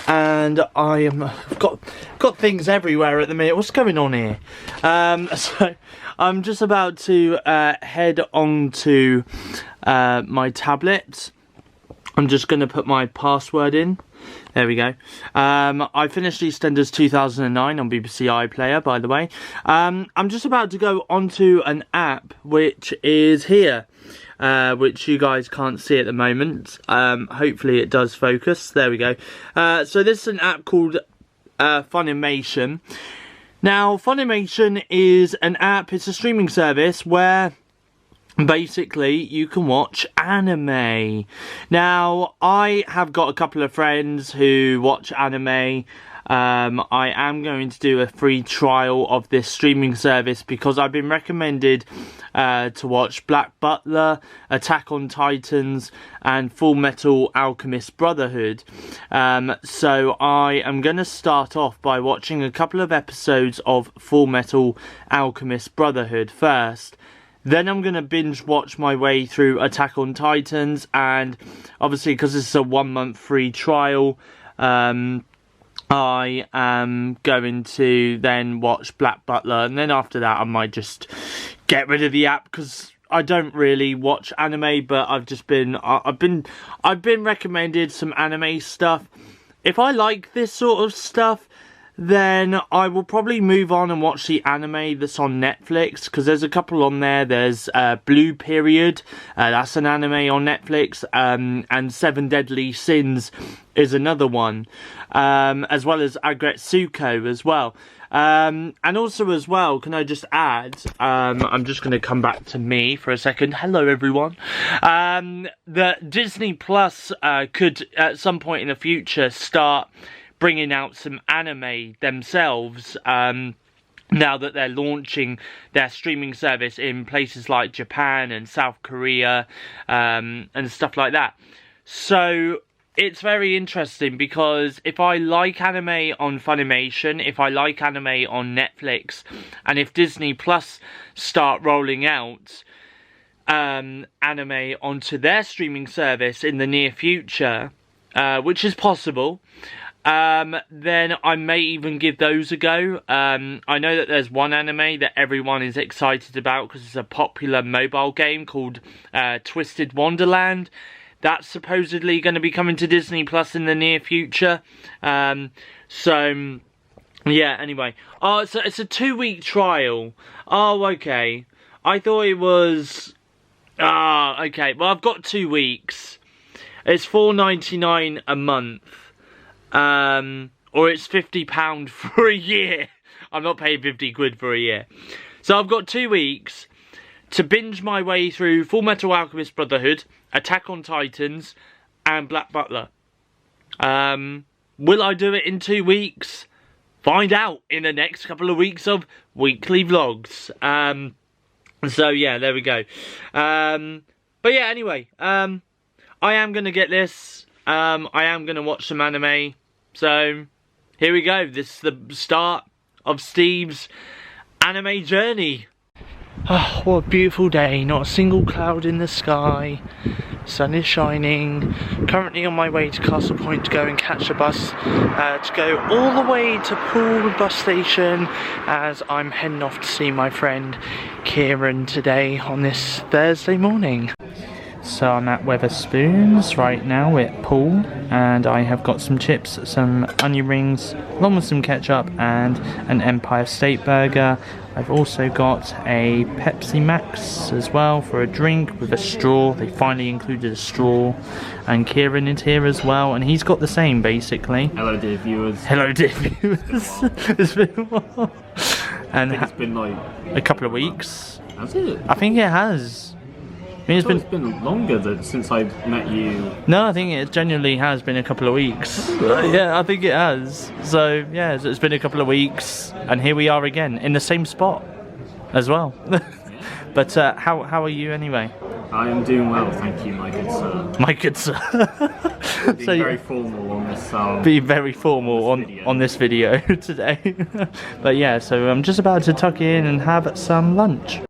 and I've got things everywhere at the minute. What's going on here? So I'm just about to head on to my tablet. I'm just going to put my password in. There we go. I finished EastEnders 2009 on BBC iPlayer, by the way. I'm just about to go onto an app which is here, which you guys can't see at the moment. Hopefully it does focus. There we go. So this is an app called Funimation. Now, Funimation is an app, it's a streaming service where basically you can watch anime. Now, I have got a couple of friends who watch anime. I am going to do a free trial of this streaming service because I've been recommended to watch Black Butler, Attack on Titans and Full Metal Alchemist Brotherhood. So I am going to start off by watching a couple of episodes of Full Metal Alchemist Brotherhood first. Then I'm going to binge watch my way through Attack on Titans, and obviously because this is a 1 month free trial, I am going to then watch Black Butler, and then after that I might just get rid of the app because I don't really watch anime, but I've been recommended some anime stuff. If I like this sort of stuff, then I will probably move on and watch the anime that's on Netflix, because there's a couple on there. There's Blue Period, that's an anime on Netflix, and Seven Deadly Sins is another one, as well as Agretsuko as well. And also as well, can I just add, I'm just going to come back to me for a second. Hello everyone. That Disney Plus could at some point in the future start bringing out some anime themselves, now that they're launching their streaming service in places like Japan and South Korea, and stuff like that. So it's very interesting because if I like anime on Funimation, if I like anime on Netflix, and if Disney Plus start rolling out anime onto their streaming service in the near future, which is possible, then I may even give those a go. I know that there's one anime that everyone is excited about because it's a popular mobile game called Twisted Wonderland. That's supposedly going to be coming to Disney Plus in the near future. So yeah, anyway. Oh, so it's a 2-week trial. Oh, okay. I thought it was... okay. Well, I've got 2 weeks. It's $4.99 a month. Or it's £50 for a year. I'm not paying 50 quid for a year. So I've got 2 weeks to binge my way through Full Metal Alchemist Brotherhood, Attack on Titans, and Black Butler. Will I do it in 2 weeks? Find out in the next couple of weeks of weekly vlogs. So yeah, there we go. But yeah, anyway, I am going to get this. I am going to watch some anime. So, here we go. This is the start of Steve's anime journey. Oh, what a beautiful day. Not a single cloud in the sky. Sun is shining. Currently on my way to Castle Point to go and catch a bus to go all the way to Poole bus station, as I'm heading off to see my friend Kieran today on this Thursday morning. So I'm at Weatherspoons right now at Poole, and I have got some chips, some onion rings, along with some ketchup, and an Empire State Burger. I've also got a Pepsi Max as well for a drink with a straw. They finally included a straw. And Kieran is here as well, and he's got the same basically. Hello dear viewers. Hello dear viewers. It's been a while. And I think it's been like a couple of weeks. Has it? I think it has. I mean, It's been longer since I met you. No, I think it genuinely has been a couple of weeks. Yeah, I think it has. So, yeah, it's been a couple of weeks, and here we are again, in the same spot as well. But how are you anyway? I am doing well, thank you, my good sir. My good sir. Being very formal on this. Be very formal on this video today. But yeah, so I'm just about to tuck in and have some lunch.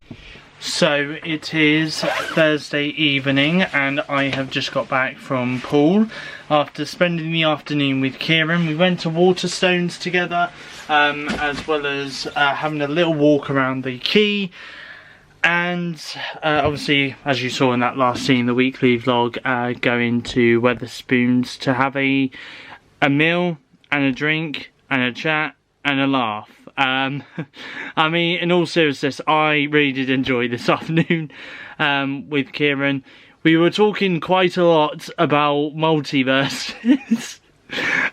So it is Thursday evening and I have just got back from pool after spending the afternoon with Kieran. We went to Waterstones together, as well as having a little walk around the quay. And obviously, as you saw in that last scene, the weekly vlog, going to Wetherspoons to have a meal and a drink and a chat and a laugh. I mean, in all seriousness, I really did enjoy this afternoon with Kieran. We were talking quite a lot about multiverses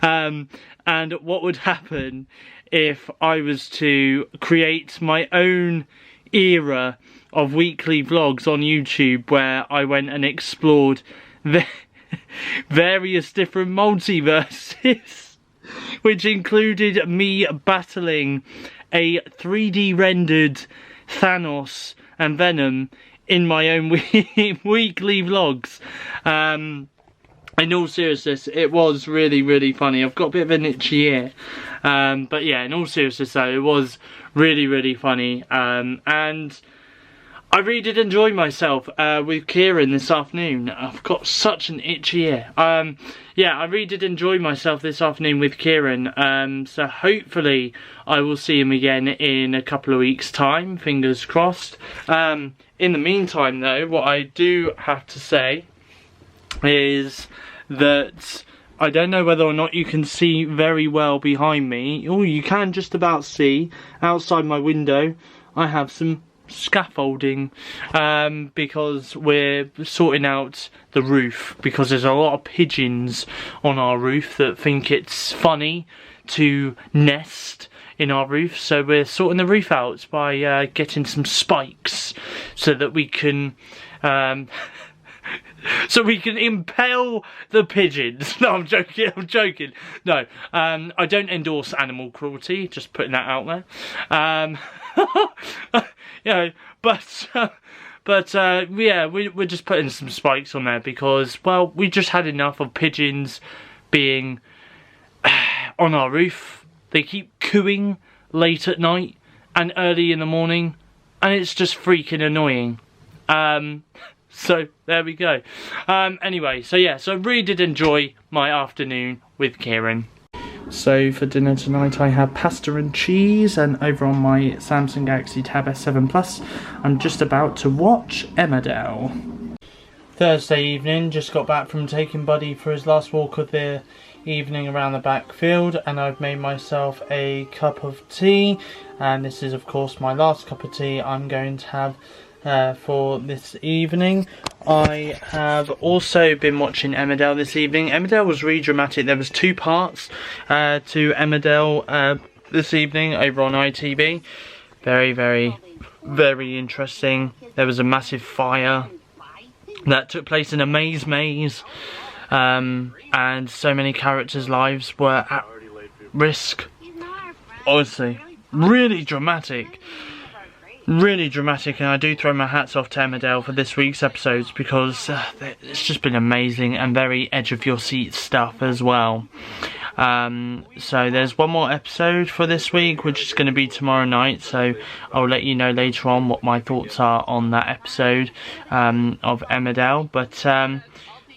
and what would happen if I was to create my own era of weekly vlogs on YouTube where I went and explored various different multiverses. Which included me battling a 3D rendered Thanos and Venom in my own weekly vlogs. In all seriousness, it was really funny. I've got a bit of an itchy ear. But yeah, in all seriousness though, it was really funny. And I really did enjoy myself with Kieran this afternoon. I've got such an itchy ear. Yeah, I really did enjoy myself this afternoon with Kieran. So hopefully I will see him again in a couple of weeks' time, fingers crossed. In the meantime though, what I do have to say is that I don't know whether or not you can see very well behind me. Oh, you can just about see outside my window. I have some scaffolding because we're sorting out the roof because there's a lot of pigeons on our roof that think it's funny to nest in our roof, so we're sorting the roof out by getting some spikes so that we can impale the pigeons. No, I'm joking. No, I don't endorse animal cruelty, just putting that out there. You know, but yeah, we're just putting some spikes on there because, well, we just had enough of pigeons being on our roof. They keep cooing late at night and early in the morning, and it's just freaking annoying. So there we go. Anyway, so yeah, so I really did enjoy my afternoon with Kieran. So for dinner tonight I have pasta and cheese, and over on my Samsung Galaxy Tab S7 Plus I'm just about to watch Emmerdale. Thursday evening, just got back from taking Buddy for his last walk of the evening around the back field, and I've made myself a cup of tea, and this is of course my last cup of tea I'm going to have for this evening. I have also been watching Emmerdale this evening. Emmerdale was really dramatic. There was 2 parts to Emmerdale this evening over on ITV. Very interesting. There was a massive fire that took place in a maze, and so many characters' lives were at risk. Honestly, really dramatic. Really dramatic, and I do throw my hats off to Emmerdale for this week's episodes because it's just been amazing and very edge of your seat stuff as well. So there's one more episode for this week, which is going to be tomorrow night, so I'll let you know later on what my thoughts are on that episode of Emmerdale. But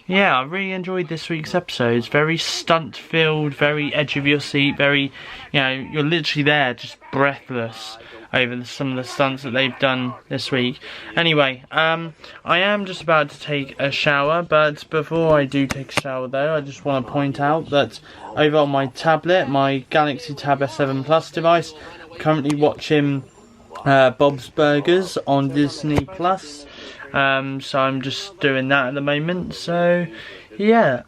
yeah, I really enjoyed this week's episodes. Very stunt filled, very edge of your seat, very, you know, you're literally there just breathless over some of the stunts that they've done this week. Anyway, I am just about to take a shower, but before I do take a shower though, I just want to point out that over on my tablet, my Galaxy Tab S7 Plus device, I'm currently watching Bob's Burgers on Disney Plus. So I'm just doing that at the moment. So yeah,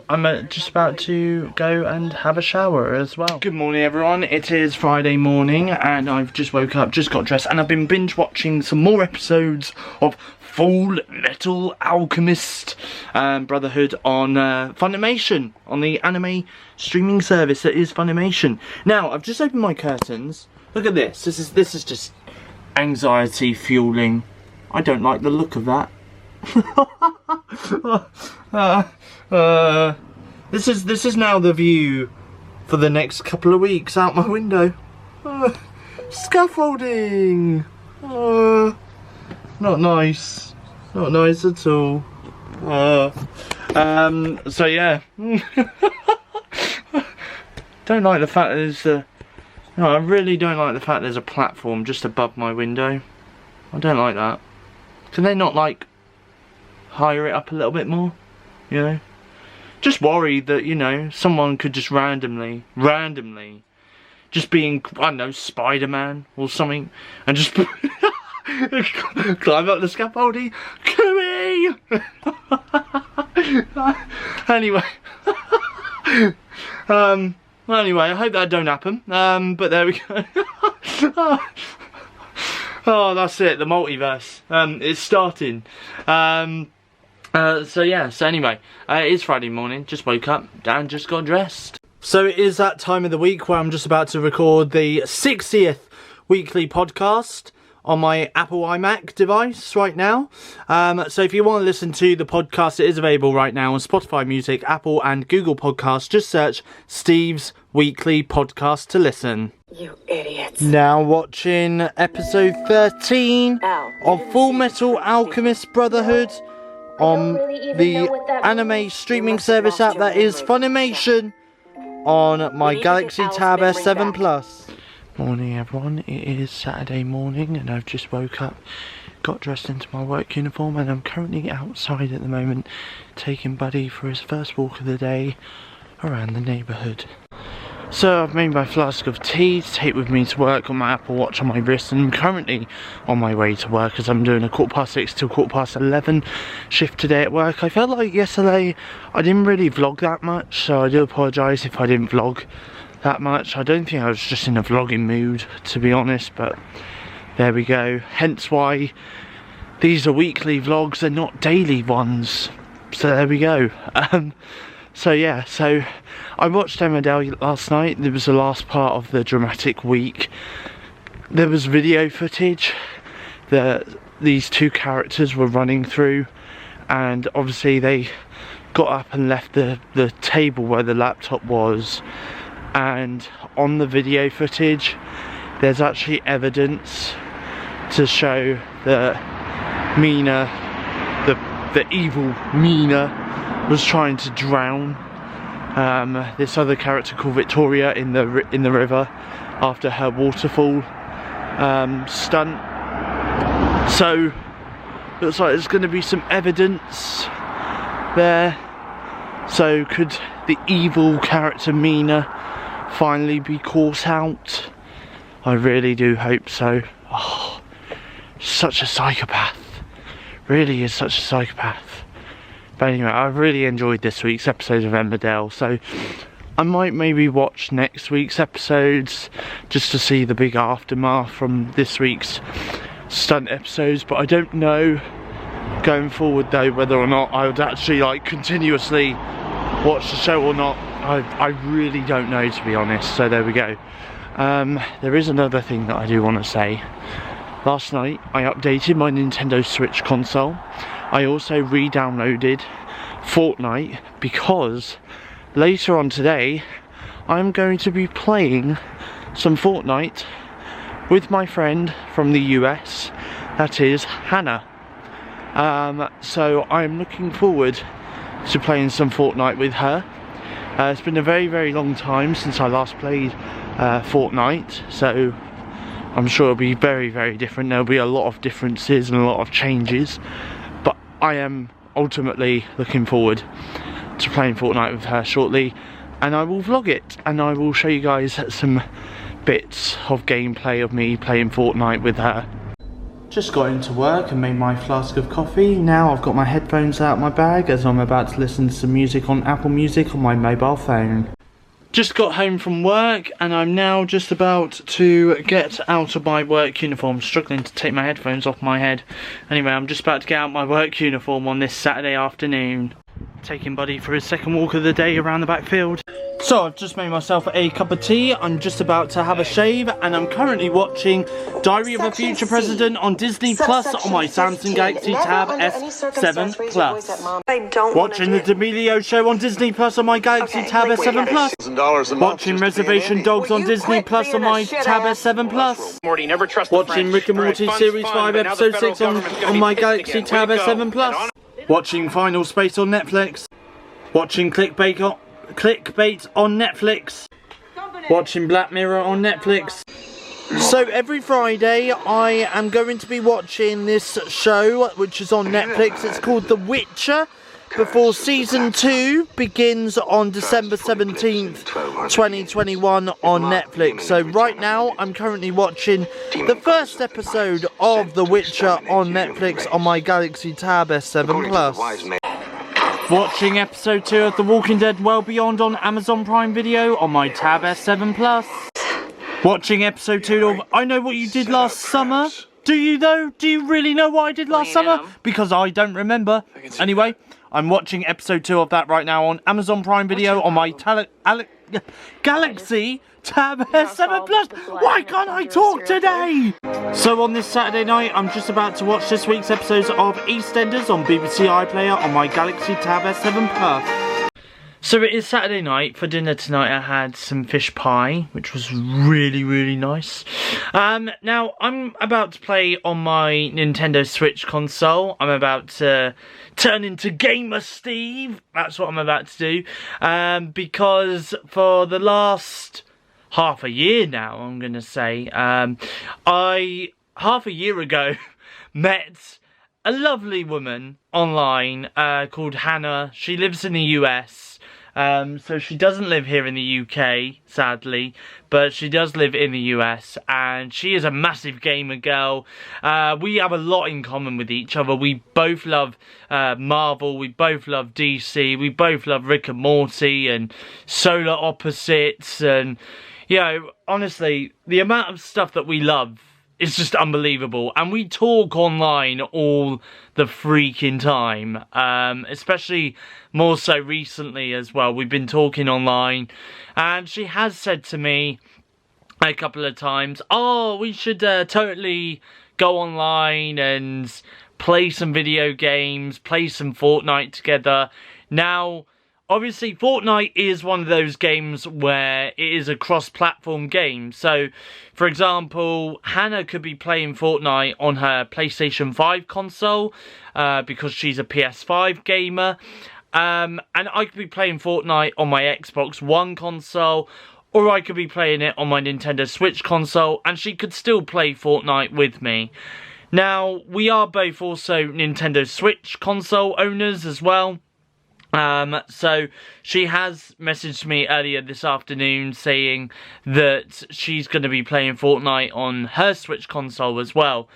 I'm just about to go and have a shower as well. Good morning everyone, it is Friday morning and I've just woke up, just got dressed, and I've been binge watching some more episodes of Full Metal Alchemist Brotherhood on Funimation, on the anime streaming service that is Funimation. Now, I've just opened my curtains. Look at this. This is just anxiety fueling. I don't like the look of that. This is now the view for the next couple of weeks out my window. Scaffolding. Not nice. Not nice at all. So yeah. Don't like the fact there's no, I really don't like the fact there's a platform just above my window. I don't like that. Can they not like higher it up a little bit more? You know? Just worried that, you know, someone could just randomly just being, I don't know, Spider-Man or something and just climb up the scaffolding. Cooey! Anyway. Anyway, I hope that don't happen. But there we go. Oh, that's it, the multiverse. It's starting. So yeah, so anyway, it is Friday morning, just woke up and just got dressed. So it is that time of the week where I'm just about to record the 60th weekly podcast on my Apple iMac device right now. So if you want to listen to the podcast, it is available right now on Spotify Music, Apple and Google Podcasts. Just search Steve's Weekly Podcast to listen. You idiots. Now watching episode 13 of Full Metal Alchemist Brotherhood on the anime streaming service app that is Funimation on my Galaxy Tab S7 Plus. Morning everyone, it is Saturday morning and I've just woke up, got dressed into my work uniform, and I'm currently outside at the moment taking Buddy for his first walk of the day around the neighbourhood. So I've made my flask of tea to take with me to work on my Apple Watch on my wrist, and I'm currently on my way to work as I'm doing a 6:15 till 11:15 shift today at work. I felt like yesterday I didn't really vlog that much, so I do apologise if I didn't vlog that much. I don't think I was just in a vlogging mood, to be honest, but there we go. Hence why these are weekly vlogs and not daily ones. So there we go. So yeah, so I watched Emmerdale last night. It was the last part of the dramatic week. There was video footage that these two characters were running through, and obviously they got up and left the table where the laptop was, and on the video footage there's actually evidence to show that Mina, the evil Mina, was trying to drown this other character called Victoria in the river after her waterfall stunt. So looks like there's going to be some evidence there. So could the evil character Mina finally be caught out? I really do hope so. Oh, such a psychopath. Really is such a psychopath. But anyway, I've really enjoyed this week's episode of Emmerdale, so I might maybe watch next week's episodes just to see the big aftermath from this week's stunt episodes. But I don't know going forward though whether or not I would actually like continuously watch the show or not. I really don't know, to be honest, so there we go. There is another thing that I do want to say. Last night I updated my Nintendo Switch console. I also re-downloaded Fortnite because later on today I'm going to be playing some Fortnite with my friend from the US, that is Hannah. So I'm looking forward to playing some Fortnite with her. It's been a very, very long time since I last played Fortnite, so I'm sure it'll be very, very different. There'll be a lot of differences and a lot of changes, but I am ultimately looking forward to playing Fortnite with her shortly, and I will vlog it and I will show you guys some bits of gameplay of me playing Fortnite with her. Just got into work and made my flask of coffee. Now I've got my headphones out of my bag as I'm about to listen to some music on Apple Music on my mobile phone. Just got home from work and I'm now just about to get out of my work uniform. Struggling to take my headphones off my head. Anyway, I'm just about to get out my work uniform on this Saturday afternoon. Taking Buddy for his second walk of the day around the backfield. So I've just made myself a cup of tea. I'm just about to have a shave and I'm currently watching Diary of a Future President on Disney Plus on my Samsung Galaxy Tab S7 Plus. Watching the D'Amelio Show on Disney Plus on my Galaxy Tab S7 Plus. Watching Reservation Dogs on Disney Plus on my Tab S7 Plus. Watching Rick and Morty Series 5 Episode 6 on my Galaxy Tab S7 Plus. Watching Final Space on Netflix. Watching Clickbait on Netflix. Watching Black Mirror on Netflix. So every Friday I am going to be watching this show which is on Netflix. It's called The Witcher. Before season 2 begins on December 17th, 2021 on Netflix. So right now I'm currently watching the first episode of The Witcher on Netflix on my Galaxy Tab S7 Plus. Watching episode 2 of The Walking Dead Well Beyond on Amazon Prime Video on my Tab S7 Plus. Watching episode 2 of I Know What You Did Last Summer. Do you though? Do you really know what I did last summer? Because I don't remember. Anyway, I'm watching episode 2 of that right now on Amazon Prime Video on my Galaxy Tab S7 Plus. Why can't I talk today? So on this Saturday night, I'm just about to watch this week's episodes of EastEnders on BBC iPlayer on my Galaxy Tab S7 Plus. So it is Saturday night. For dinner tonight I had some fish pie, which was really nice. Now I'm about to play on my Nintendo Switch console. I'm about to turn into Gamer Steve. That's what I'm about to do. Because for the last half a year now, I'm going to say, I half a year ago met a lovely woman online called Hannah. She lives in the US. So she doesn't live here in the UK, sadly, but she does live in the US, and she is a massive gamer girl. We have a lot in common with each other. We both love Marvel, we both love DC, we both love Rick and Morty and Solar Opposites, and, you know, honestly, the amount of stuff that we love is just unbelievable, and we talk online all the freaking time, especially more so recently as well. We've been talking online, and she has said to me a couple of times, oh, we should totally go online and play some video games, play some Fortnite together. Now, obviously, Fortnite is one of those games where it is a cross-platform game. So, for example, Hannah could be playing Fortnite on her PlayStation 5 console because she's a PS5 gamer. And I could be playing Fortnite on my Xbox One console, or I could be playing it on my Nintendo Switch console, and she could still play Fortnite with me. Now, we are both also Nintendo Switch console owners as well. So she has messaged me earlier this afternoon saying that she's going to be playing Fortnite on her Switch console as well.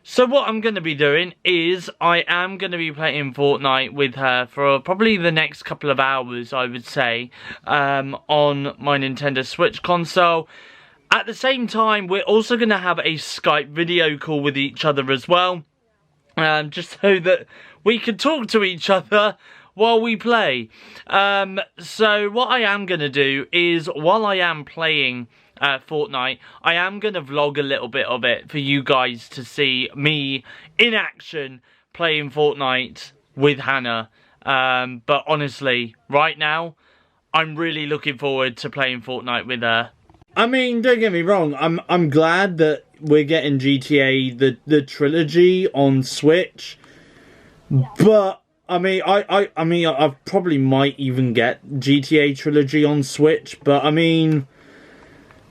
So what I'm going to be doing is I am going to be playing Fortnite with her for probably the next couple of hours, I would say, on my Nintendo Switch console. At the same time, we're also going to have a Skype video call with each other as well, just so that we can talk to each other while we play. So what I am going to do is, while I am playing Fortnite, I am going to vlog a little bit of it for you guys to see me in action playing Fortnite with Hannah. But honestly, right now, I'm really looking forward to playing Fortnite with her. I mean, don't get me wrong, I'm glad that we're getting GTA the trilogy on Switch, but I mean, I probably might even get GTA trilogy on Switch, but I mean,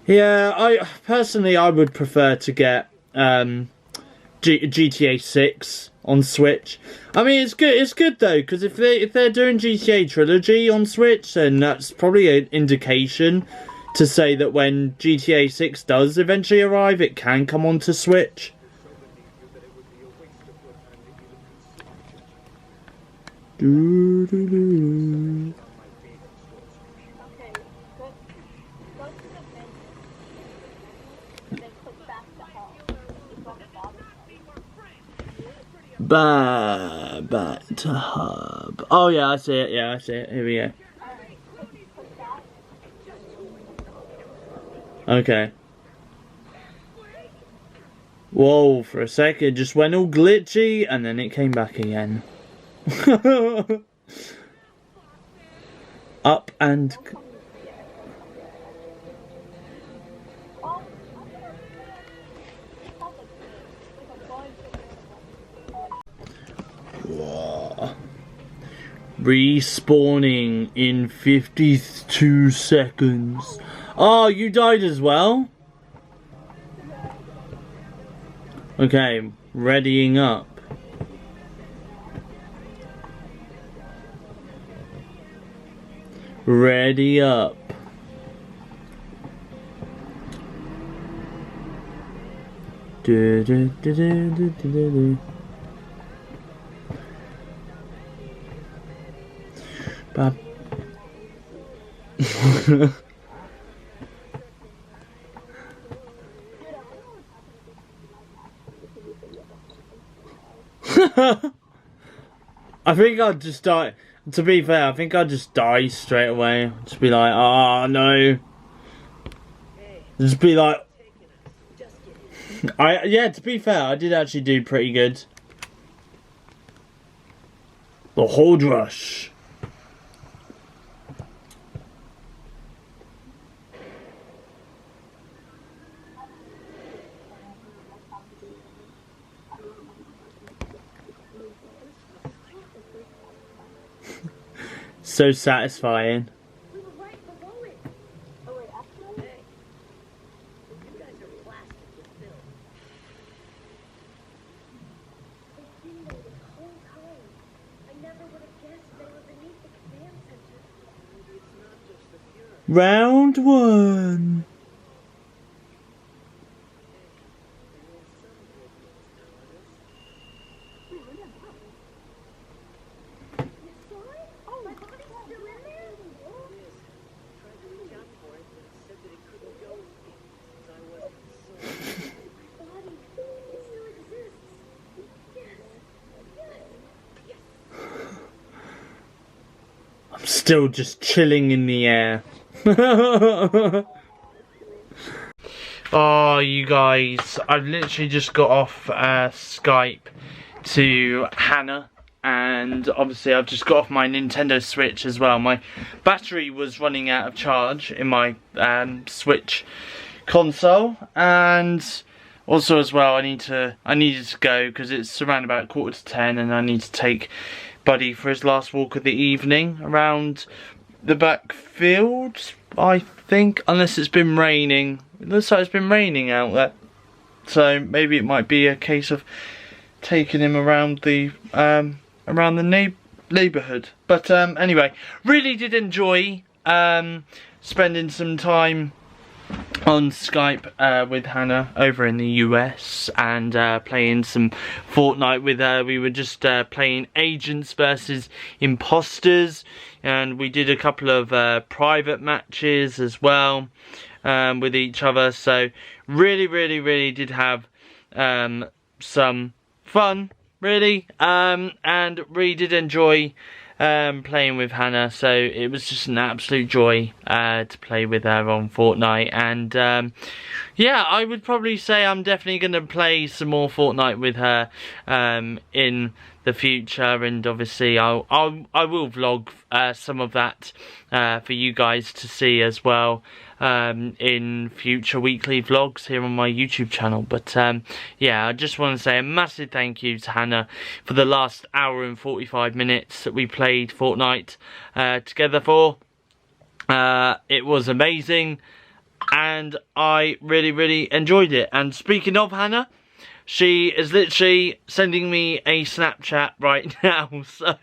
yeah, I personally would prefer to get GTA 6 on Switch. I mean, it's good though, because if they're doing GTA trilogy on Switch, then that's probably an indication to say that when GTA 6 does eventually arrive, it can come onto Switch. Do, do, do. Back to hub. Oh yeah, I see it. Yeah, I see it. Here we go. Okay. Whoa, for a sec it just went all glitchy and then it came back again. Up and... Whoa. Respawning in 52 seconds. Oh, you died as well? Okay, readying up. Ready up. Do, do, do, do, do, do, do. Bab. I think I'd just die. To be fair, I think I'd just die straight away. Just be like, oh no. Just be like, yeah. To be fair, I did actually do pretty good. The Horde Rush. So satisfying. We were right below it. Oh wait, actually, hey, you guys are plastic with Bill. They've been there this whole time. I never would have guessed they were beneath the command center. Maybe it's not just the Fuhrer. Round one. I'm still just chilling in the air. Oh, you guys, I've literally just got off Skype to Hannah, and obviously I've just got off my Nintendo Switch as well. My battery was running out of charge in my Switch console, and also as well I needed to go because it's around about 9:45 and I need to take Buddy for his last walk of the evening around the back field, I think, unless it's been raining. It looks like it's been raining out there, so maybe it might be a case of taking him around the neighbourhood. But anyway, really did enjoy spending some time on Skype with Hannah over in the US and playing some Fortnite with her. We were just playing agents versus imposters, and we did a couple of private matches as well with each other. So really did have some fun, really, and really did enjoy playing with Hannah. So it was just an absolute joy to play with her on Fortnite, and yeah, I would probably say I'm definitely going to play some more Fortnite with her in the future, and obviously I will vlog some of that for you guys to see as well in future weekly vlogs here on my YouTube channel. But yeah, I just want to say a massive thank you to Hannah for the last hour and 45 minutes that we played Fortnite together for. It was amazing, and I really enjoyed it. And speaking of Hannah, she is literally sending me a Snapchat right now, so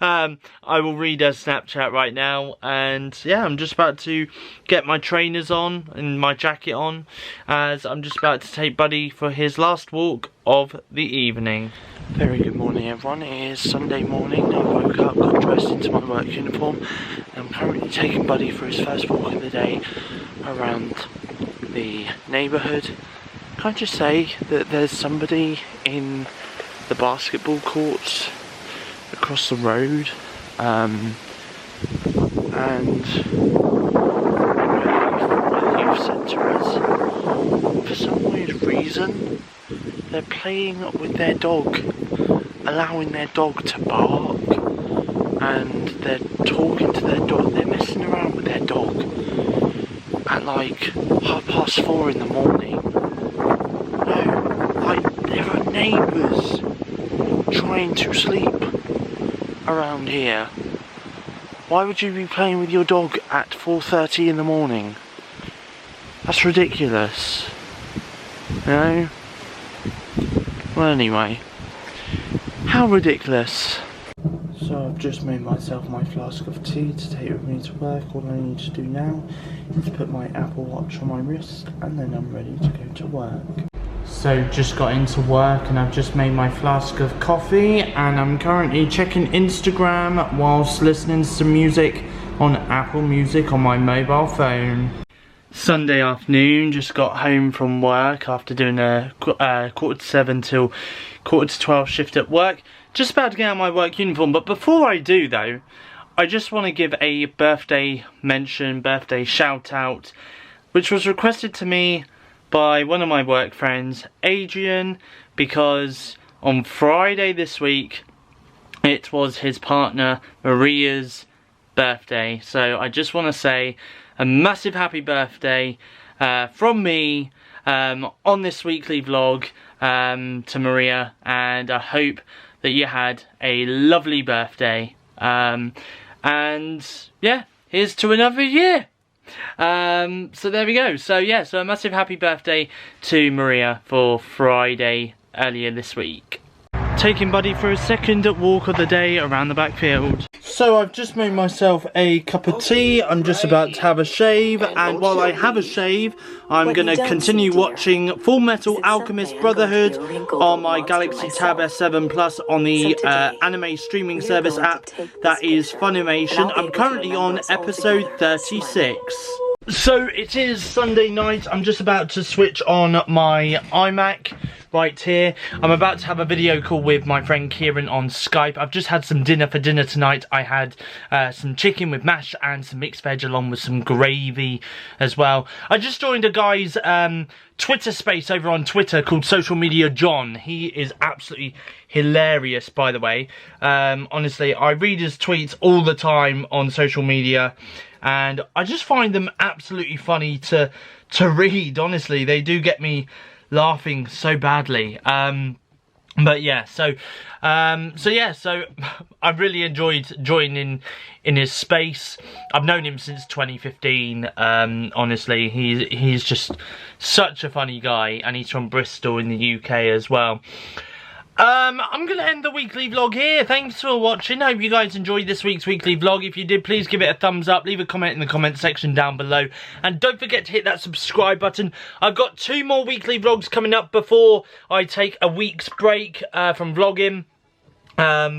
I will read her Snapchat right now. And yeah, I'm just about to get my trainers on and my jacket on, as I'm just about to take Buddy for his last walk of the evening. Very good morning, everyone. It is Sunday morning. I woke up, got dressed into my work uniform, and I'm currently taking Buddy for his first walk of the day around the neighbourhood. Can I just say that there's somebody in the basketball courts across the road, and where the youth centre is. For some weird reason, they're playing with their dog, allowing their dog to bark, and they're talking to their dog. They're messing around with their dog at like 4:30 in the morning. No, like there are neighbours trying to sleep around here. Why would you be playing with your dog at 4:30 in the morning? That's ridiculous. You know? Well, anyway, how ridiculous. So I've just made myself my flask of tea to take with me to work. All I need to do now is put my Apple Watch on my wrist, and then I'm ready to go to work. So just got into work and I've just made my flask of coffee, and I'm currently checking Instagram whilst listening to some music on Apple Music on my mobile phone. Sunday afternoon, just got home from work after doing a 7:15 till 11:45 shift at work. Just about to get out my work uniform, but before I do though, I just want to give a birthday mention, birthday shout out, which was requested to me by one of my work friends, Adrian, because on Friday this week, it was his partner, Maria's birthday. So I just want to say a massive happy birthday from me on this weekly vlog to Maria, and I hope that you had a lovely birthday. And yeah, here's to another year. So there we go. So yeah, so a massive happy birthday to Maria for Friday earlier this week. Taking Buddy for a second walk of the day around the backfield. So I've just made myself a cup of tea. I'm just about to have a shave, and while I have a shave, I'm going to continue watching Full Metal Alchemist Brotherhood on my Galaxy Tab S7 Plus on the anime streaming service app that is Funimation. I'm currently on episode 36. So it is Sunday night. I'm just about to switch on my iMac right here. I'm about to have a video call with my friend Kieran on Skype. I've just had some dinner for dinner tonight. I had some chicken with mash and some mixed veg along with some gravy as well. I just joined a guy's Twitter space over on Twitter called Social Media John. He is absolutely hilarious, by the way. Honestly, I read his tweets all the time on social media, and I just find them absolutely funny to read. Honestly, they do get me laughing so badly. But yeah, so I really enjoyed joining in his space. I've known him since 2015. Honestly, he's just such a funny guy, and he's from Bristol in the UK as well. I'm going to end the weekly vlog here. Thanks for watching. I hope you guys enjoyed this week's weekly vlog. If you did, please give it a thumbs up. Leave a comment in the comment section down below. And don't forget to hit that subscribe button. I've got 2 more weekly vlogs coming up before I take a week's break from vlogging.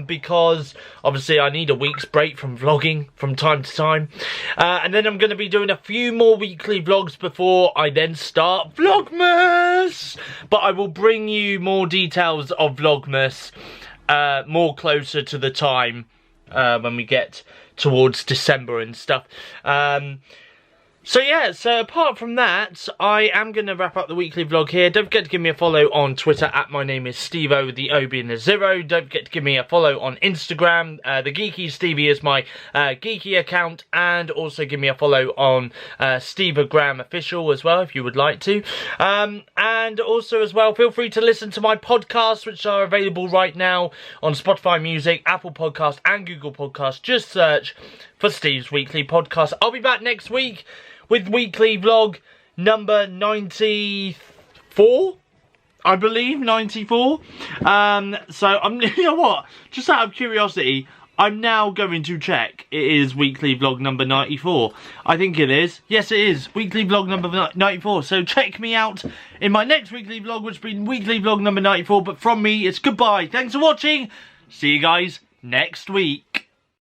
Because obviously I need a week's break from vlogging from time to time. And then I'm going to be doing a few more weekly vlogs before I then start Vlogmas. But I will bring you more details of Vlogmas more closer to the time when we get towards December and stuff. So yeah, so apart from that, I am going to wrap up the weekly vlog here. Don't forget to give me a follow on Twitter at my name is SteveO with the O being the 0. Don't forget to give me a follow on Instagram. The Geeky Stevie is my geeky account, and also give me a follow on SteveOfficial as well if you would like to. And also as well, feel free to listen to my podcasts, which are available right now on Spotify Music, Apple Podcast and Google Podcast. Just search for Steve's Weekly Podcast. I'll be back next week with weekly vlog number 94, I believe 94. So I'm, you know what? Just out of curiosity, I'm now going to check. It is weekly vlog number 94. I think it is. Yes, it is. Weekly vlog number 94. So check me out in my next weekly vlog, which will be weekly vlog number 94. But from me, it's goodbye. Thanks for watching. See you guys next week.